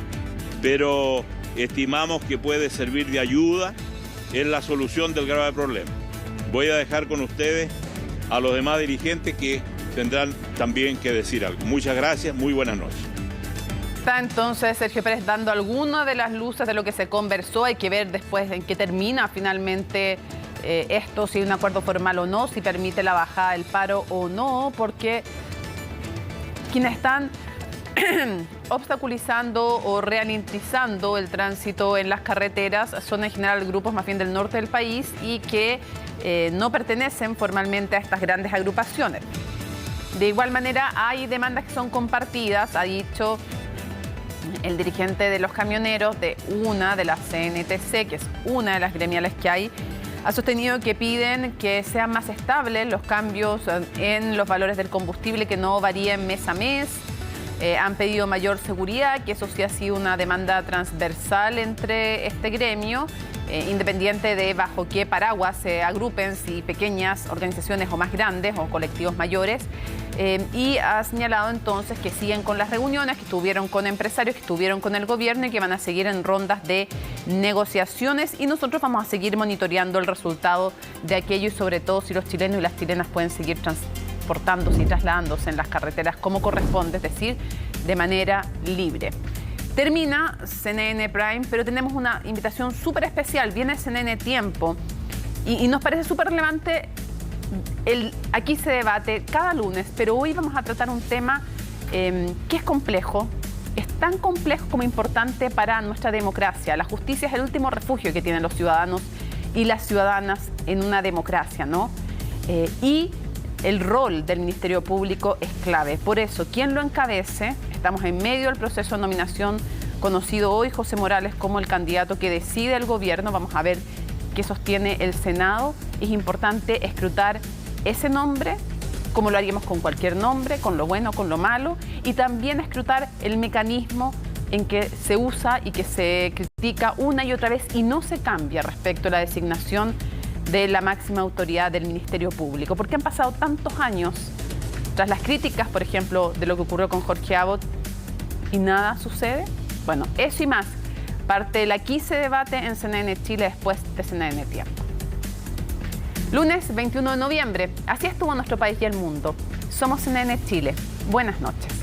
[SPEAKER 5] pero estimamos que puede servir de ayuda en la solución del grave problema. Voy a dejar con ustedes a los demás dirigentes que tendrán también que decir algo. Muchas gracias, muy buenas noches.
[SPEAKER 1] Está entonces Sergio Pérez dando algunas de las luces de lo que se conversó. Hay que ver después en qué termina finalmente esto, si hay un acuerdo formal o no, si permite la bajada del paro o no, porque quienes están obstaculizando o ralentizando el tránsito en las carreteras son en general grupos más bien del norte del país y que no pertenecen formalmente a estas grandes agrupaciones. De igual manera, hay demandas que son compartidas, ha dicho el dirigente de los camioneros de una de las CNTC, que es una de las gremiales que hay, ha sostenido que piden que sean más estables los cambios en los valores del combustible, que no varíen mes a mes. Han pedido mayor seguridad, que eso sí ha sido una demanda transversal entre este gremio, independiente de bajo qué paraguas se agrupen, si pequeñas organizaciones o más grandes o colectivos mayores. Y ha señalado entonces que siguen con las reuniones, que estuvieron con empresarios, que estuvieron con el gobierno y que van a seguir en rondas de negociaciones, y nosotros vamos a seguir monitoreando el resultado de aquello y sobre todo si los chilenos y las chilenas pueden seguir transportándose y trasladándose en las carreteras como corresponde, es decir, de manera libre. Termina CNN Prime, pero tenemos una invitación súper especial. Viene CNN Tiempo y nos parece súper relevante. Aquí se debate cada lunes, pero hoy vamos a tratar un tema que es complejo. Es tan complejo como importante para nuestra democracia. La justicia es el último refugio que tienen los ciudadanos y las ciudadanas en una democracia, ¿no? Y el rol del Ministerio Público es clave. Por eso, quien lo encabece, estamos en medio del proceso de nominación, conocido hoy José Morales como el candidato que decide el gobierno. Vamos a ver qué sostiene el Senado. Es importante escrutar ese nombre, como lo haríamos con cualquier nombre, con lo bueno, con lo malo, y también escrutar el mecanismo en que se usa y que se critica una y otra vez y no se cambia respecto a la designación de la máxima autoridad del Ministerio Público. Porque han pasado tantos años tras las críticas, por ejemplo, de lo que ocurrió con Jorge Abot, y nada sucede. Bueno, eso y más, parte del Aquí se debate en CNN Chile después de CNN Tiempo. Lunes 21 de noviembre, así estuvo nuestro país y el mundo. Somos CNN Chile. Buenas noches.